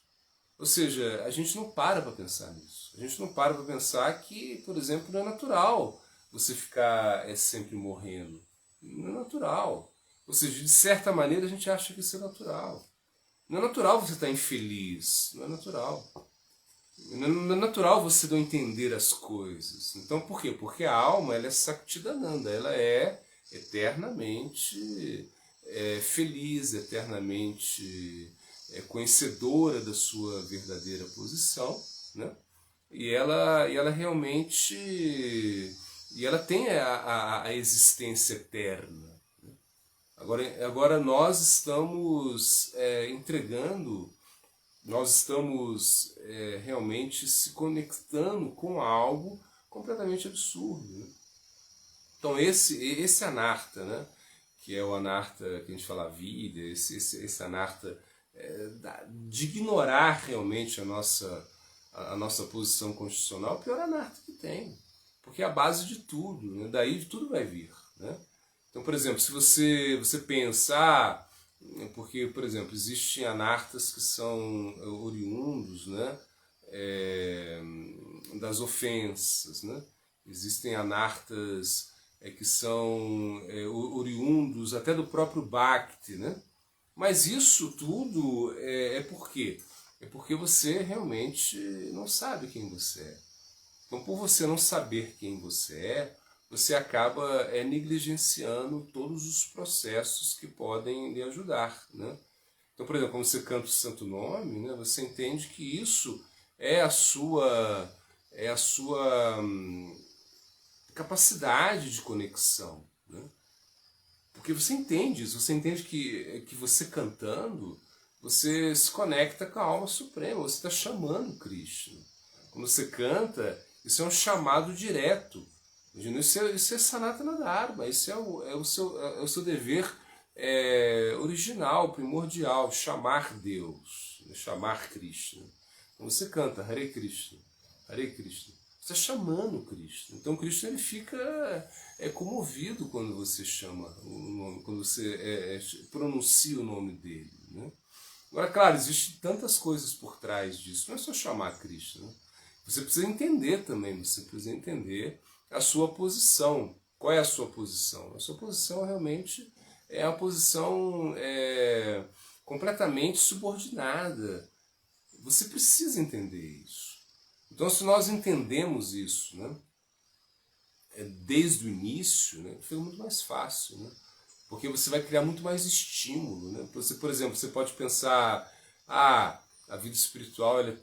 Ou seja, a gente não para pensar nisso. A gente não para pensar que, por exemplo, não é natural você ficar sempre morrendo. Não é natural. Ou seja, de certa maneira a gente acha que isso é natural. Não é natural você estar infeliz. Não é natural. Não é natural você não entender as coisas. Então por quê? Porque a alma ela é Sakchidananda, ela é eternamente feliz, eternamente conhecedora da sua verdadeira posição, né? E ela realmente tem a existência eterna. Né? Agora nós estamos entregando, nós estamos realmente se conectando com algo completamente absurdo. Né? Então esse anarta, né? Que é o anarta que a gente fala a vida, esse anarta de ignorar realmente a nossa posição constitucional, o pior anarta que tem. Porque é a base de tudo, né? Daí tudo vai vir. Né? Então, por exemplo, se você pensar, porque, por exemplo, existem anartas que são oriundos, né, das ofensas, né? Existem anartas que são oriundos até do próprio Bhakti, né? Mas isso tudo por quê? É porque você realmente não sabe quem você é. Então, por você não saber quem você acaba negligenciando todos os processos que podem lhe ajudar. Né? Então, por exemplo, quando você canta o Santo Nome, né, você entende que isso é a sua capacidade de conexão. Né? Porque você entende isso, você entende que você cantando, você se conecta com a alma suprema, você está chamando Krishna. Quando você canta, isso é um chamado direto. Isso é Sanatana Dharma, isso é o seu dever original, primordial, chamar Deus, chamar Krishna. Quando você canta Hare Krishna, Hare Krishna, você está chamando Krishna. Então Krishna ele fica comovido quando você chama o nome, quando você pronuncia o nome dele. Né? Agora, claro, existem tantas coisas por trás disso. Não é só chamar Krishna. Né? Você precisa entender também, você precisa entender a sua posição. Qual é a sua posição? A sua posição realmente é uma posição completamente subordinada. Você precisa entender isso. Então, se nós entendemos isso, né, desde o início, né, fica muito mais fácil, né, porque você vai criar muito mais estímulo. Né? Você, por exemplo, você pode pensar, a vida espiritual ela é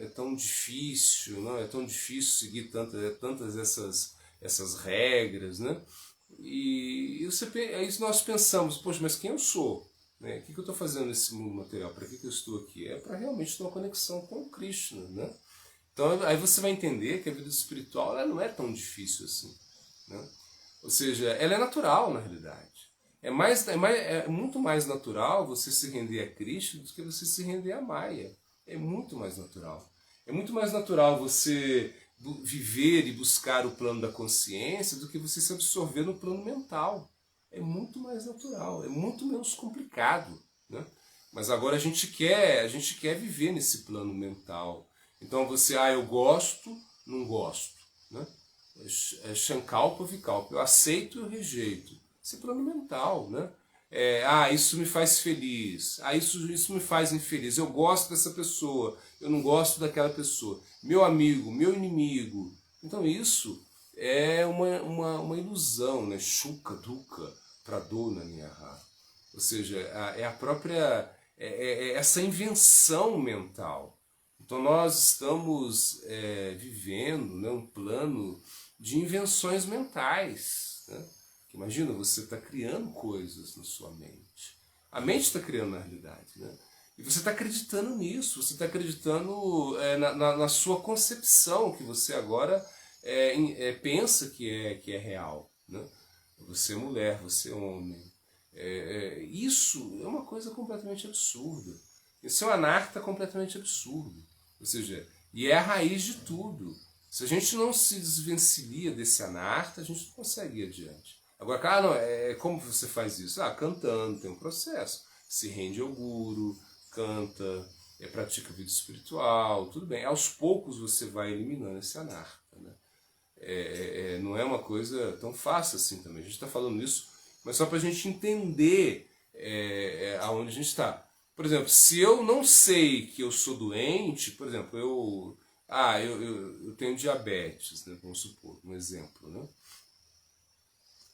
tão difícil, não? É tão difícil seguir tantas essas regras, né? E aí nós pensamos, poxa, mas quem eu sou? Né? O que eu estou fazendo nesse mundo material? Para que eu estou aqui? É para realmente ter uma conexão com o Krishna, né? Então aí você vai entender que a vida espiritual ela não é tão difícil assim. Né? Ou seja, ela é natural na realidade. É muito mais natural você se render a Krishna do que você se render a Maya. É muito mais natural. É muito mais natural você viver e buscar o plano da consciência do que você se absorver no plano mental. É muito mais natural, é muito menos complicado. Né? Mas agora a gente quer viver nesse plano mental. Então você, eu gosto, não gosto. Né? Shankalpa, Vikalpa. Eu aceito e eu rejeito. Esse plano mental. Né? Isso me faz feliz. Isso me faz infeliz. Eu gosto dessa pessoa, eu não gosto daquela pessoa. Meu amigo, meu inimigo. Então isso é uma ilusão, né? Shuka, dukkha, pradona, niyaha. Ou seja, é a própria... é essa invenção mental. Então nós estamos vivendo, né, um plano de invenções mentais. Né? Imagina, você está criando coisas na sua mente. A mente está criando na realidade. Né? E você está acreditando nisso, você está acreditando na sua concepção, que você agora pensa que é real. Né? Você é mulher, você é homem. Isso é uma coisa completamente absurda. Isso é um anarta completamente absurdo. Ou seja, e é a raiz de tudo. Se a gente não se desvencilha desse anarta, a gente não consegue ir adiante. Agora, cara, não, como você faz isso? Cantando, tem um processo. Se rende ao guru, canta, pratica vida espiritual, tudo bem. Aos poucos você vai eliminando esse anarta. Né? Não é uma coisa tão fácil assim também. A gente está falando isso, mas só para a gente entender aonde a gente está. Por exemplo, se eu não sei que eu sou doente, por exemplo, eu tenho diabetes, né, vamos supor, um exemplo, né?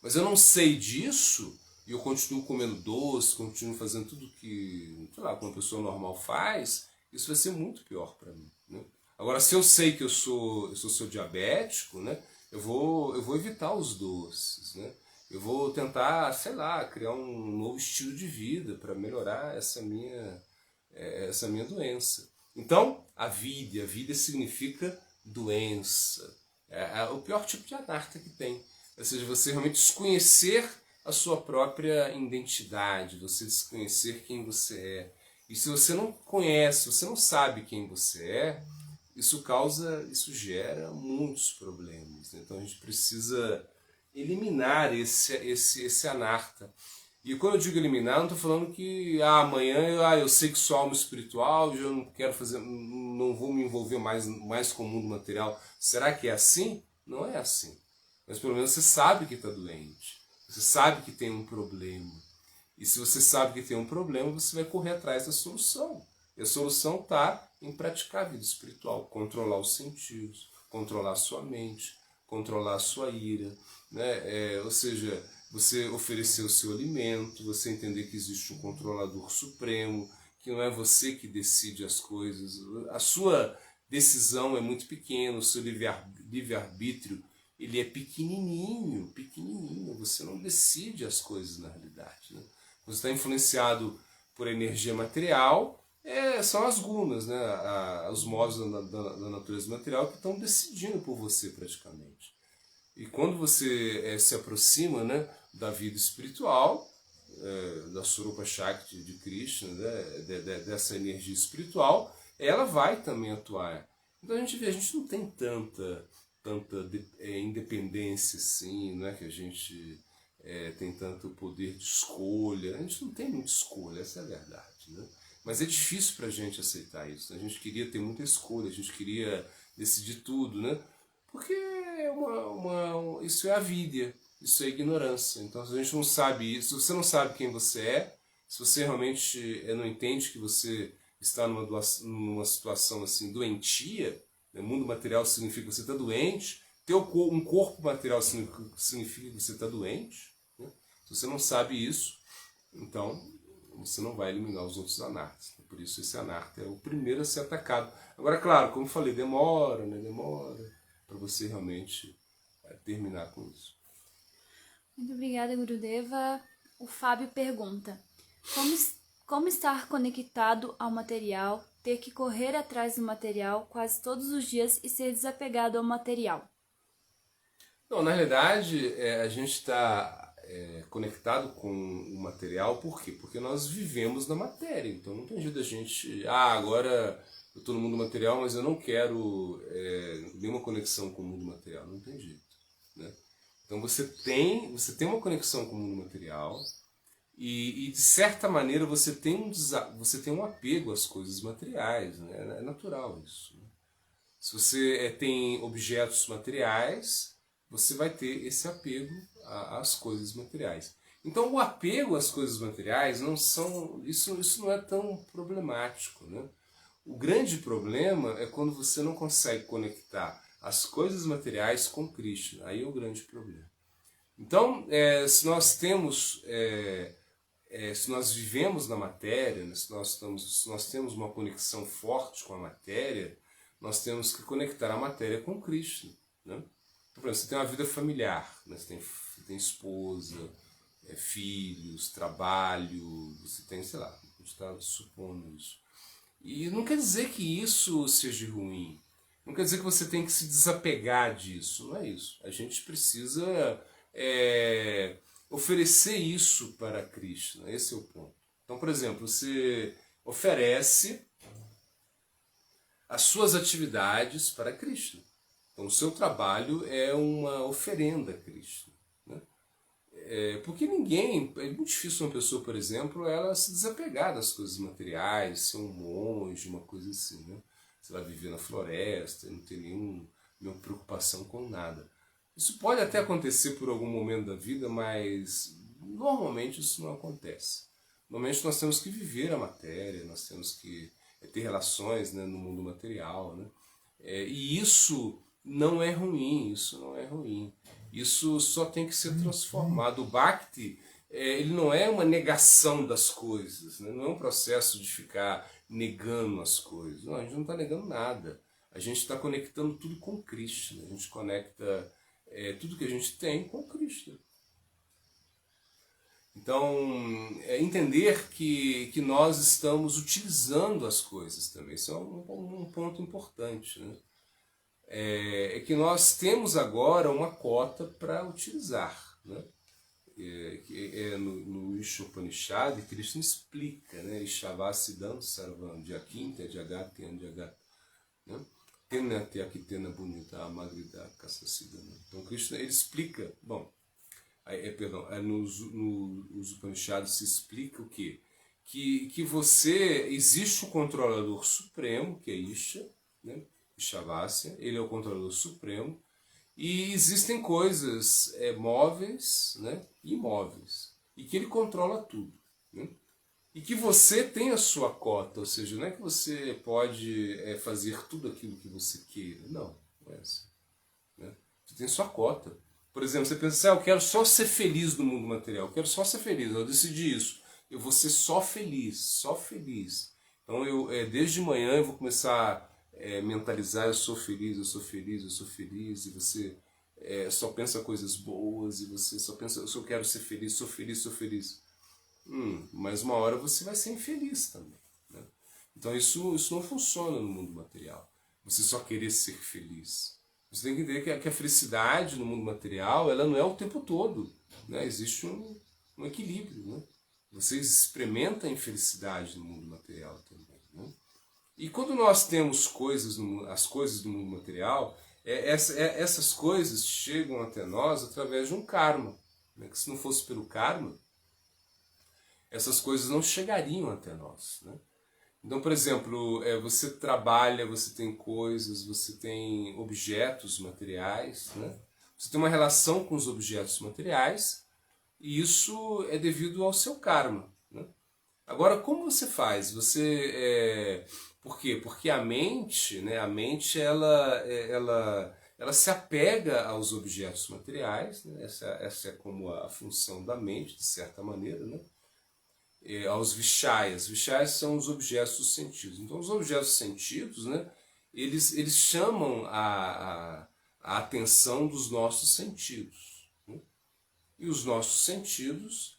Mas eu não sei disso e eu continuo comendo doce, continuo fazendo tudo que, sei lá, uma pessoa normal faz, isso vai ser muito pior para mim, né? Agora, se eu sei que eu sou diabético, né, eu vou evitar os doces, né? Eu vou tentar, sei lá, criar um novo estilo de vida para melhorar essa minha doença. Então, a vida significa doença. É o pior tipo de anarta que tem. Ou seja, você realmente desconhecer a sua própria identidade, você desconhecer quem você é. E se você não conhece, você não sabe quem você é, isso gera muitos problemas. Então a gente precisa eliminar esse anarta. E quando eu digo eliminar, eu não estou falando que amanhã eu sei que sou alma espiritual e eu não quero fazer, não vou me envolver mais com o mundo material. Será que é assim? Não é assim. Mas pelo menos você sabe que está doente. Você sabe que tem um problema. E se você sabe que tem um problema, você vai correr atrás da solução. E a solução está em praticar a vida espiritual, controlar os sentidos, controlar a sua mente, controlar a sua ira, né? Ou seja, você oferecer o seu alimento, você entender que existe um controlador supremo, que não é você que decide as coisas, a sua decisão é muito pequena, o seu livre-arbítrio ele é pequenininho, você não decide as coisas na realidade. Né? Você está influenciado por energia material, são as gunas, né? Os modos da natureza material que estão decidindo por você praticamente. E quando você se aproxima, né, da vida espiritual, da Swarupa Shakti de Krishna, né, dessa energia espiritual, ela vai também atuar. Então a gente não tem tanta independência assim, não é que a gente tem tanto poder de escolha. A gente não tem muita escolha, essa é a verdade. Né? Mas é difícil para a gente aceitar isso. Né? A gente queria ter muita escolha, a gente queria decidir tudo, né? Porque isso é avidya, isso é ignorância. Então, se a gente não sabe isso, se você não sabe quem você é, se você realmente não entende que você está numa situação assim doentia, né? Mundo material significa que você está doente, ter um corpo material significa que você está doente. Né? Se você não sabe isso, então você não vai eliminar os outros anartas. Por isso esse anarta é o primeiro a ser atacado. Agora, claro, como eu falei, demora para você realmente terminar com isso. Muito obrigada, Gurudeva. O Fábio pergunta: como estar conectado ao material, ter que correr atrás do material quase todos os dias e ser desapegado ao material? Não, na realidade, a gente está conectado com o material, por quê? Porque nós vivemos na matéria, então não tem jeito da gente... agora eu estou no mundo material, mas eu não quero nenhuma conexão com o mundo material, não tem jeito. Né? Então você tem uma conexão com o mundo material e de certa maneira você tem um apego às coisas materiais, né? É natural isso. Né? Se você tem objetos materiais, você vai ter esse apego às coisas materiais. Então o apego às coisas materiais isso não é tão problemático. Né? O grande problema é quando você não consegue conectar as coisas materiais com Krishna. Aí é o grande problema. Então, se nós temos, se nós vivemos na matéria, né, se nós temos uma conexão forte com a matéria, nós temos que conectar a matéria com Krishna. Né? Então, por exemplo, você tem uma vida familiar, né? Você tem esposa, filhos, trabalho, você tem, sei lá, a gente está supondo isso. E não quer dizer que isso seja ruim. Não quer dizer que você tem que se desapegar disso. Não é isso. A gente precisa oferecer isso para Krishna. Esse é o ponto. Então, por exemplo, você oferece as suas atividades para Krishna. Então, o seu trabalho é uma oferenda a Krishna. Né? Porque é muito difícil uma pessoa, por exemplo, ela se desapegar das coisas materiais, ser um monge, uma coisa assim. Né? Você vai viver na floresta, não tem nenhuma preocupação com nada. Isso pode até acontecer por algum momento da vida, mas normalmente isso não acontece. Normalmente nós temos que viver a matéria, nós temos que ter relações, né, no mundo material. Né? E isso não é ruim, isso não é ruim. Isso só tem que ser transformado. O Bhakti, ele não é uma negação das coisas, né? Não é um processo de ficar negando as coisas. Não, a gente não está negando nada. A gente está conectando tudo com Krishna. A gente conecta tudo que a gente tem com Krishna. Então, entender que nós estamos utilizando as coisas também. Isso é um ponto importante. Né? É que nós temos agora uma cota para utilizar. Né? No Ishopanishad, Krishna explica, né? Ishavasiddham sarvam jakinta jagati anjagat. Tenate akitena bonita amagrida kasasidana. Então Krishna ele explica, nos Upanishads se explica o quê? Que você, existe o controlador supremo, que é Isha, né? Ishavasya, ele é o controlador supremo, e existem coisas móveis, né? E imóveis, e que ele controla tudo. Né? E que você tem a sua cota, ou seja, não é que você pode fazer tudo aquilo que você queira. Não é assim. Né? Você tem a sua cota. Por exemplo, você pensa assim, eu quero só ser feliz no mundo material, eu quero só ser feliz, eu decidi isso. Eu vou ser só feliz, só feliz. Então, desde manhã eu vou começar a mentalizar, eu sou feliz, eu sou feliz, eu sou feliz, e você só pensa coisas boas, e você só pensa, eu só quero ser feliz, sou feliz, sou feliz. Mas uma hora você vai ser infeliz também. Né? Então isso não funciona no mundo material. Você só querer ser feliz. Você tem que entender que a felicidade no mundo material ela não é o tempo todo. Né? Existe um equilíbrio. Né? Você experimenta a infelicidade no mundo material também. Né? E quando nós temos as coisas do mundo material, essas coisas chegam até nós através de um karma. Né? Que se não fosse pelo karma, essas coisas não chegariam até nós. Né? Então, por exemplo, você trabalha, você tem coisas, você tem objetos materiais, né? Você tem uma relação com os objetos materiais, e isso é devido ao seu karma. Né? Agora, como você faz? Por quê? Porque a mente, né, ela se apega aos objetos materiais, né? Essa é como a função da mente, de certa maneira, né? Aos vishayas. Vishayas são os objetos dos sentidos. Então, os objetos dos sentidos, né, eles chamam a atenção dos nossos sentidos. Né? E os nossos sentidos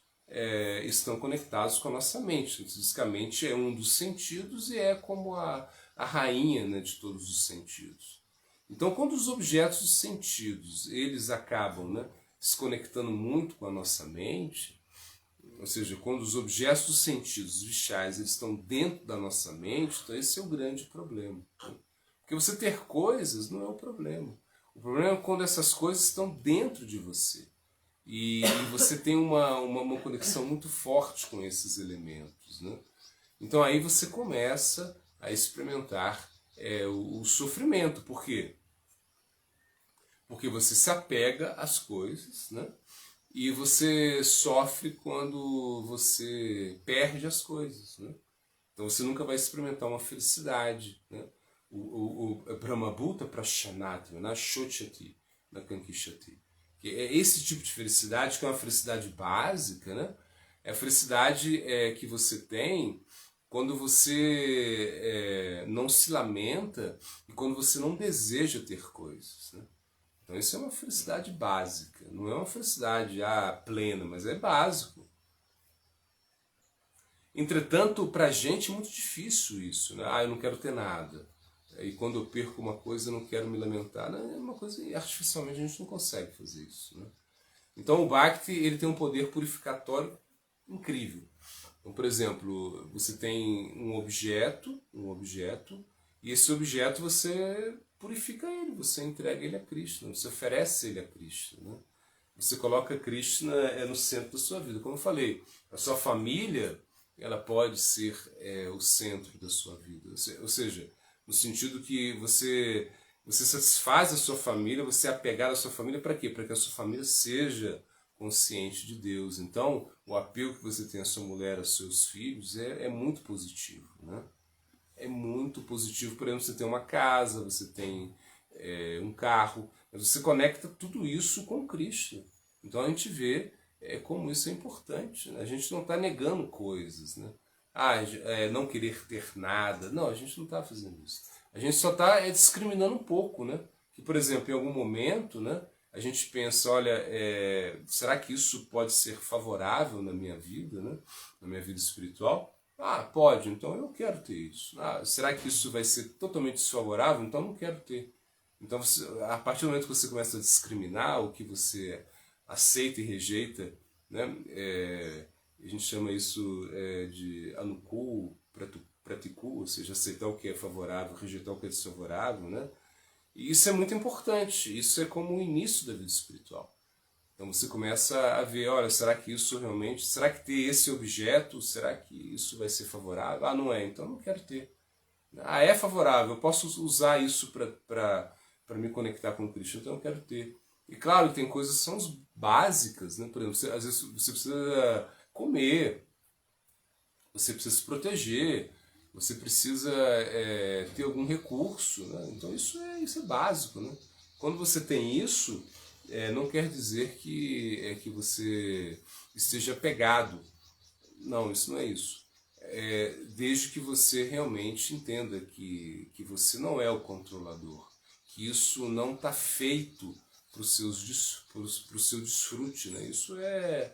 estão conectados com a nossa mente. Diz que a mente é um dos sentidos e é como a rainha, né, de todos os sentidos. Então, quando os objetos dos sentidos eles acabam, né, se conectando muito com a nossa mente, ou seja, quando os objetos dos sentidos, os vishayas, eles estão dentro da nossa mente, então esse é o grande problema. Né? Porque você ter coisas não é o problema. O problema é quando essas coisas estão dentro de você. E você tem uma conexão muito forte com esses elementos. Né? Então aí você começa a experimentar o sofrimento. Por quê? Porque você se apega às coisas, né? E você sofre quando você perde as coisas. Né? Então você nunca vai experimentar uma felicidade. Né? o Brahmabhuta Prashanati, na Shochati, na Kankishati. Que é esse tipo de felicidade, que é uma felicidade básica, né? É a felicidade que você tem quando você não se lamenta e quando você não deseja ter coisas, né? Então isso é uma felicidade básica, não é uma felicidade plena, mas é básico. Entretanto, para a gente é muito difícil isso, né? Eu não quero ter nada. E quando eu perco uma coisa, eu não quero me lamentar. Não, é uma coisa, artificialmente a gente não consegue fazer isso, né? Então o Bhakti, ele tem um poder purificatório incrível. Então, por exemplo, você tem um objeto, e esse objeto você purifica ele, você entrega ele a Krishna, você oferece ele a Krishna, né? Você coloca Krishna no centro da sua vida. Como eu falei, a sua família, ela pode ser o centro da sua vida. Ou seja, no sentido que você satisfaz a sua família, você é apegado à sua família para quê? Para que a sua família seja consciente de Deus. Então, o apego que você tem à sua mulher, aos seus filhos, é muito positivo, né? É muito positivo. Por exemplo, você tem uma casa, você tem um carro, mas você conecta tudo isso com Cristo. Então a gente vê como isso é importante, né? A gente não está negando coisas, né? Não querer ter nada. Não, a gente não está fazendo isso. A gente só está discriminando um pouco, né? Que, por exemplo, em algum momento, né, a gente pensa, olha, será que isso pode ser favorável na minha vida, né? Na minha vida espiritual? Pode, então eu quero ter isso. Será que isso vai ser totalmente desfavorável? Então eu não quero ter. Então, a partir do momento que você começa a discriminar o que você aceita e rejeita, né? A gente chama isso de anukul, pratikul, ou seja, aceitar o que é favorável, rejeitar o que é desfavorável, né? E isso é muito importante, isso é como o início da vida espiritual. Então você começa a ver, olha, será que isso realmente, será que ter esse objeto, será que isso vai ser favorável? Não é, então não quero ter. É favorável, eu posso usar isso para me conectar com Cristo, então eu quero ter. E claro, tem coisas que são básicas, né? Por exemplo, às vezes você precisa comer, você precisa se proteger, você precisa ter algum recurso, né? Então isso é básico, né? Quando você tem isso, não quer dizer que você esteja apegado. Não, isso não é isso. Desde que você realmente entenda que você não é o controlador, que isso não está feito para o seu desfrute, né? Isso é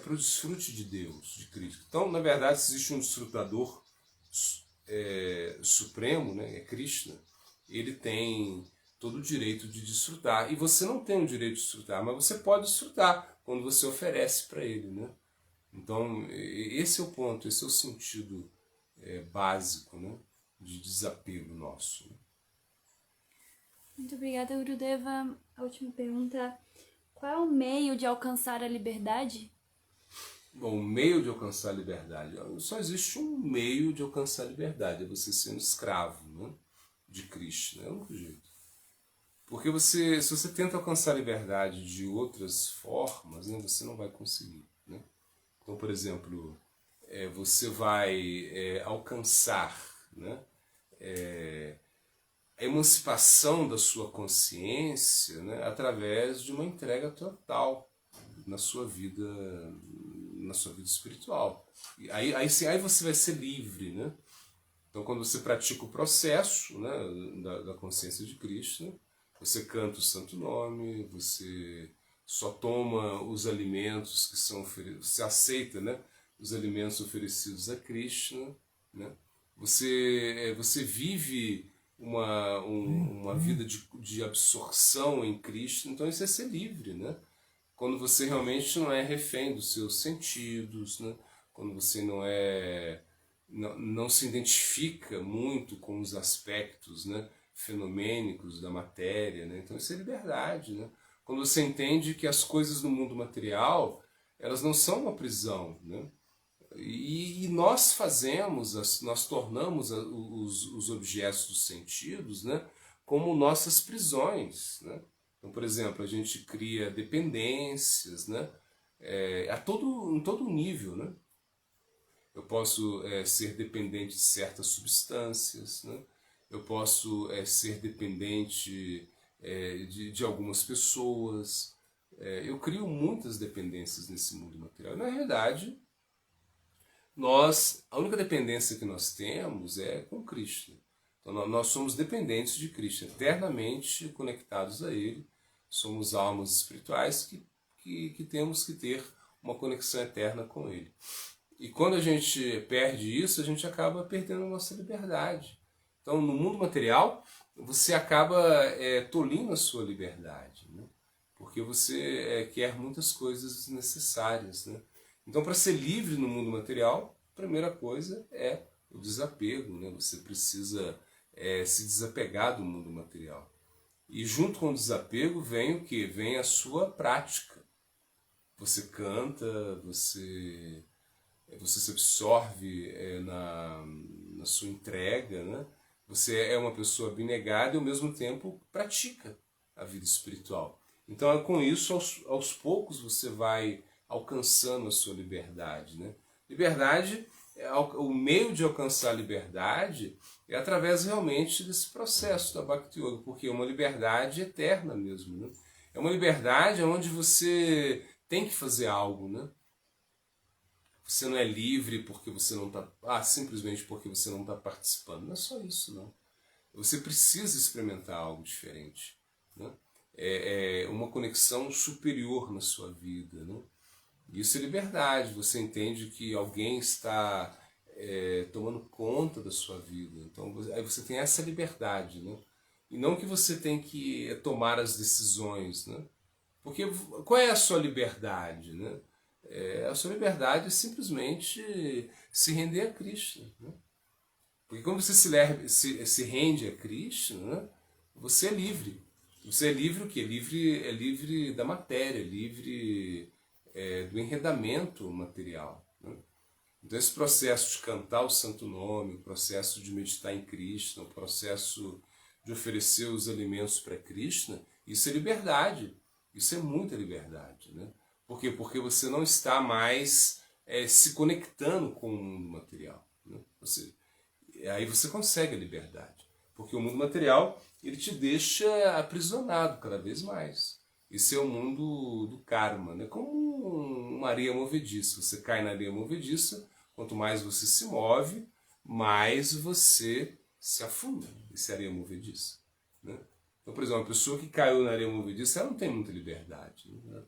para o desfrute de Deus, de Cristo. Então, na verdade, se existe um desfrutador supremo, né? É Krishna, ele tem todo o direito de desfrutar. E você não tem o direito de desfrutar, mas você pode desfrutar quando você oferece para ele, né? Então, esse é o ponto, esse é o sentido básico, né, de desapego nosso. Muito obrigada, Gurudeva. A última pergunta: qual é o meio de alcançar a liberdade? Bom, o meio de alcançar a liberdade, só existe um meio de alcançar a liberdade, é você sendo escravo, né, de Cristo, né, é o único jeito. Porque se você tenta alcançar a liberdade de outras formas, né, você não vai conseguir, né? Então, por exemplo, você vai alcançar, né, a emancipação da sua consciência, né, através de uma entrega total na sua vida espiritual. E aí você vai ser livre, né? Então, quando você pratica o processo, né, da consciência de Cristo, né, você canta o Santo Nome, você só toma os alimentos que são oferecidos, você aceita, né, os alimentos oferecidos a Krishna, né? Você vive uma vida de absorção em Cristo, então isso é ser livre, né? Quando você realmente não é refém dos seus sentidos, né? Quando você não se identifica muito com os aspectos, né, fenomênicos da matéria, né? Então isso é liberdade, né? Quando você entende que as coisas no mundo material, elas não são uma prisão, né? E nós nós tornamos os objetos dos sentidos, né, como nossas prisões, né? Então, por exemplo, a gente cria dependências, né, em todo nível, né? Eu posso ser dependente de certas substâncias, né? eu posso ser dependente de algumas pessoas. Eu crio muitas dependências nesse mundo material. Na realidade, a única dependência que nós temos é com Cristo. Então, nós somos dependentes de Cristo, eternamente conectados a Ele. Somos almas espirituais que temos que ter uma conexão eterna com Ele. E quando a gente perde isso, a gente acaba perdendo a nossa liberdade. Então, no mundo material, você acaba tolhindo a sua liberdade, né? Porque você quer muitas coisas necessárias, né? Então, para ser livre no mundo material, a primeira coisa é o desapego, né? Você precisa se desapegar do mundo material. E junto com o desapego vem o quê? Vem a sua prática. Você canta, você se absorve na sua entrega, né? Você é uma pessoa abnegada e ao mesmo tempo pratica a vida espiritual. Então, com isso, aos poucos você vai alcançando a sua liberdade, né? Liberdade, o meio de alcançar a liberdade é através realmente desse processo da Bhakti Yoga, porque é uma liberdade eterna mesmo, né? É uma liberdade onde você tem que fazer algo, né? Você não é livre porque você não está... simplesmente porque você não está participando. Não é só isso, não. Você precisa experimentar algo diferente, né? É uma conexão superior na sua vida, né? Isso é liberdade. Você entende que alguém está tomando conta da sua vida. Então, aí você tem essa liberdade, né? E não que você tem que tomar as decisões, né? Porque qual é a sua liberdade, né? A sua liberdade é simplesmente se render a Cristo, né? Porque quando você se rende a Cristo, né, você é livre. Você é livre o quê? É livre da matéria, livre do enredamento material, né? Então esse processo de cantar o Santo Nome, o processo de meditar em Cristo, o processo de oferecer os alimentos para Krishna, isso é liberdade. Isso é muita liberdade, né? Por quê? Porque você não está mais se conectando com o mundo material, né? Aí você consegue a liberdade. Porque o mundo material, ele te deixa aprisionado cada vez mais. Esse é o mundo do karma, né? Como uma areia movediça. Você cai na areia movediça, quanto mais você se move, mais você se afunda nessa areia movediça, né? Então, por exemplo, uma pessoa que caiu na areia movediça, ela não tem muita liberdade, né?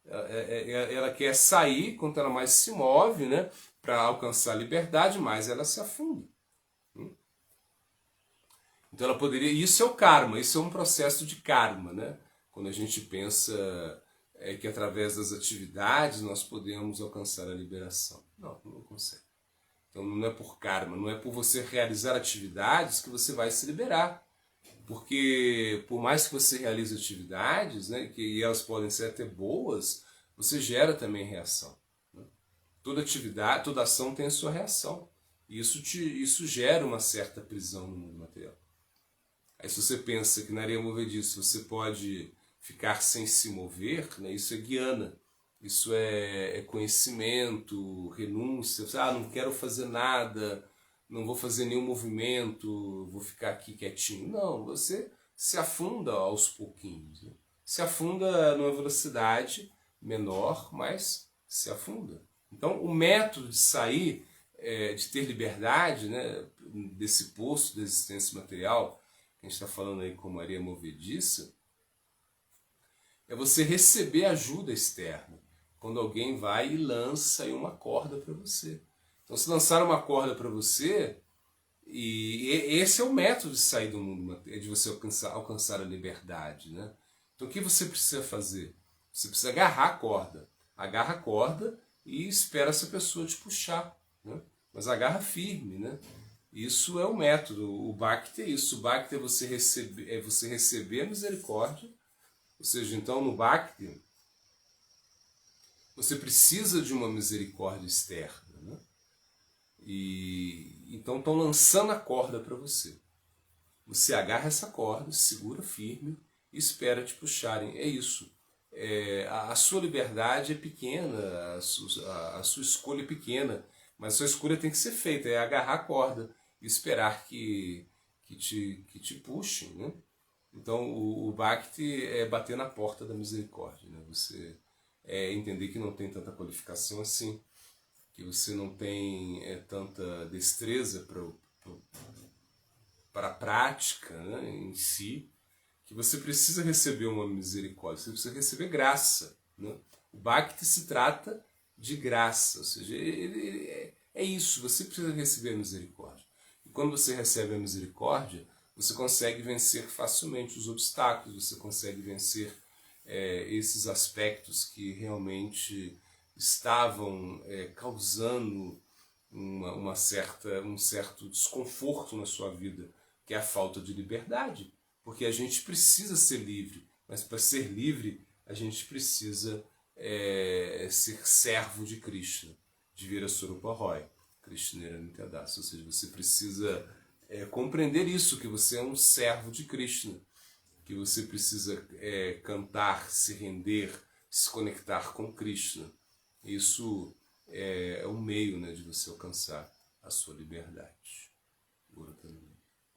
Ela quer sair, quanto ela mais se move, né, para alcançar a liberdade, mais ela se afunda. Então ela poderia... Isso é o karma, isso é um processo de karma, né? Quando a gente pensa que através das atividades nós podemos alcançar a liberação. Não consegue. Então não é por karma, não é por você realizar atividades que você vai se liberar. Porque por mais que você realize atividades, né, e elas podem ser até boas, você gera também reação, né? Toda atividade, toda ação tem a sua reação. E isso gera uma certa prisão no mundo material. Aí se você pensa que na areia movediça você pode ficar sem se mover, né, isso é guiana. Isso é conhecimento, renúncia. Você, não quero fazer nada, não vou fazer nenhum movimento, vou ficar aqui quietinho. Não, você se afunda aos pouquinhos, né? Se afunda numa velocidade menor, mas se afunda. Então, o método de sair, de ter liberdade, né, desse poço da existência material, que a gente está falando aí como areia movediça, é você receber ajuda externa. Quando alguém vai e lança aí uma corda para você. Então, se lançar uma corda para você, e esse é o método de sair do mundo, de você alcançar a liberdade, né? Então, o que você precisa fazer? Você precisa agarrar a corda. Agarra a corda e espera essa pessoa te puxar, né? Mas agarra firme, né? Isso é o método. O Bhakti é isso. O Bhakti é você receber a misericórdia. Ou seja, então no Bhakti, você precisa de uma misericórdia externa, né? E então estão lançando a corda para você. Você agarra essa corda, segura firme e espera te puxarem. É isso. A sua liberdade é pequena, a sua escolha é pequena, mas a sua escolha tem que ser feita, é agarrar a corda e esperar que que te puxem, né? Então, o Bhakti é bater na porta da misericórdia, né? Você entender que não tem tanta qualificação assim, que você não tem tanta destreza para a prática, né, em si, que você precisa receber uma misericórdia, você precisa receber graça, né? O Bhakti se trata de graça, ou seja, é isso, você precisa receber a misericórdia. E quando você recebe a misericórdia, você consegue vencer facilmente os obstáculos, você consegue vencer esses aspectos que realmente estavam causando um certo desconforto na sua vida, que é a falta de liberdade. Porque a gente precisa ser livre, mas para ser livre a gente precisa ser servo de Krishna, de Vira Sarupa Roy, Krishnera Nityadasa. Ou seja, você precisa compreender isso, que você é um servo de Krishna, que você precisa cantar, se render, se conectar com Krishna. Isso é um meio, né, de você alcançar a sua liberdade.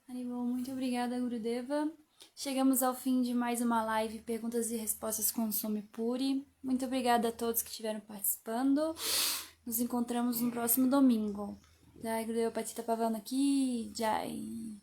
Haribol, muito obrigada, Gurudeva. Chegamos ao fim de mais uma live Perguntas e Respostas com Somipuri. Muito obrigada a todos que estiveram participando. Nos encontramos no próximo domingo. Jai Gurudeva Patita Pavana aqui. Jai.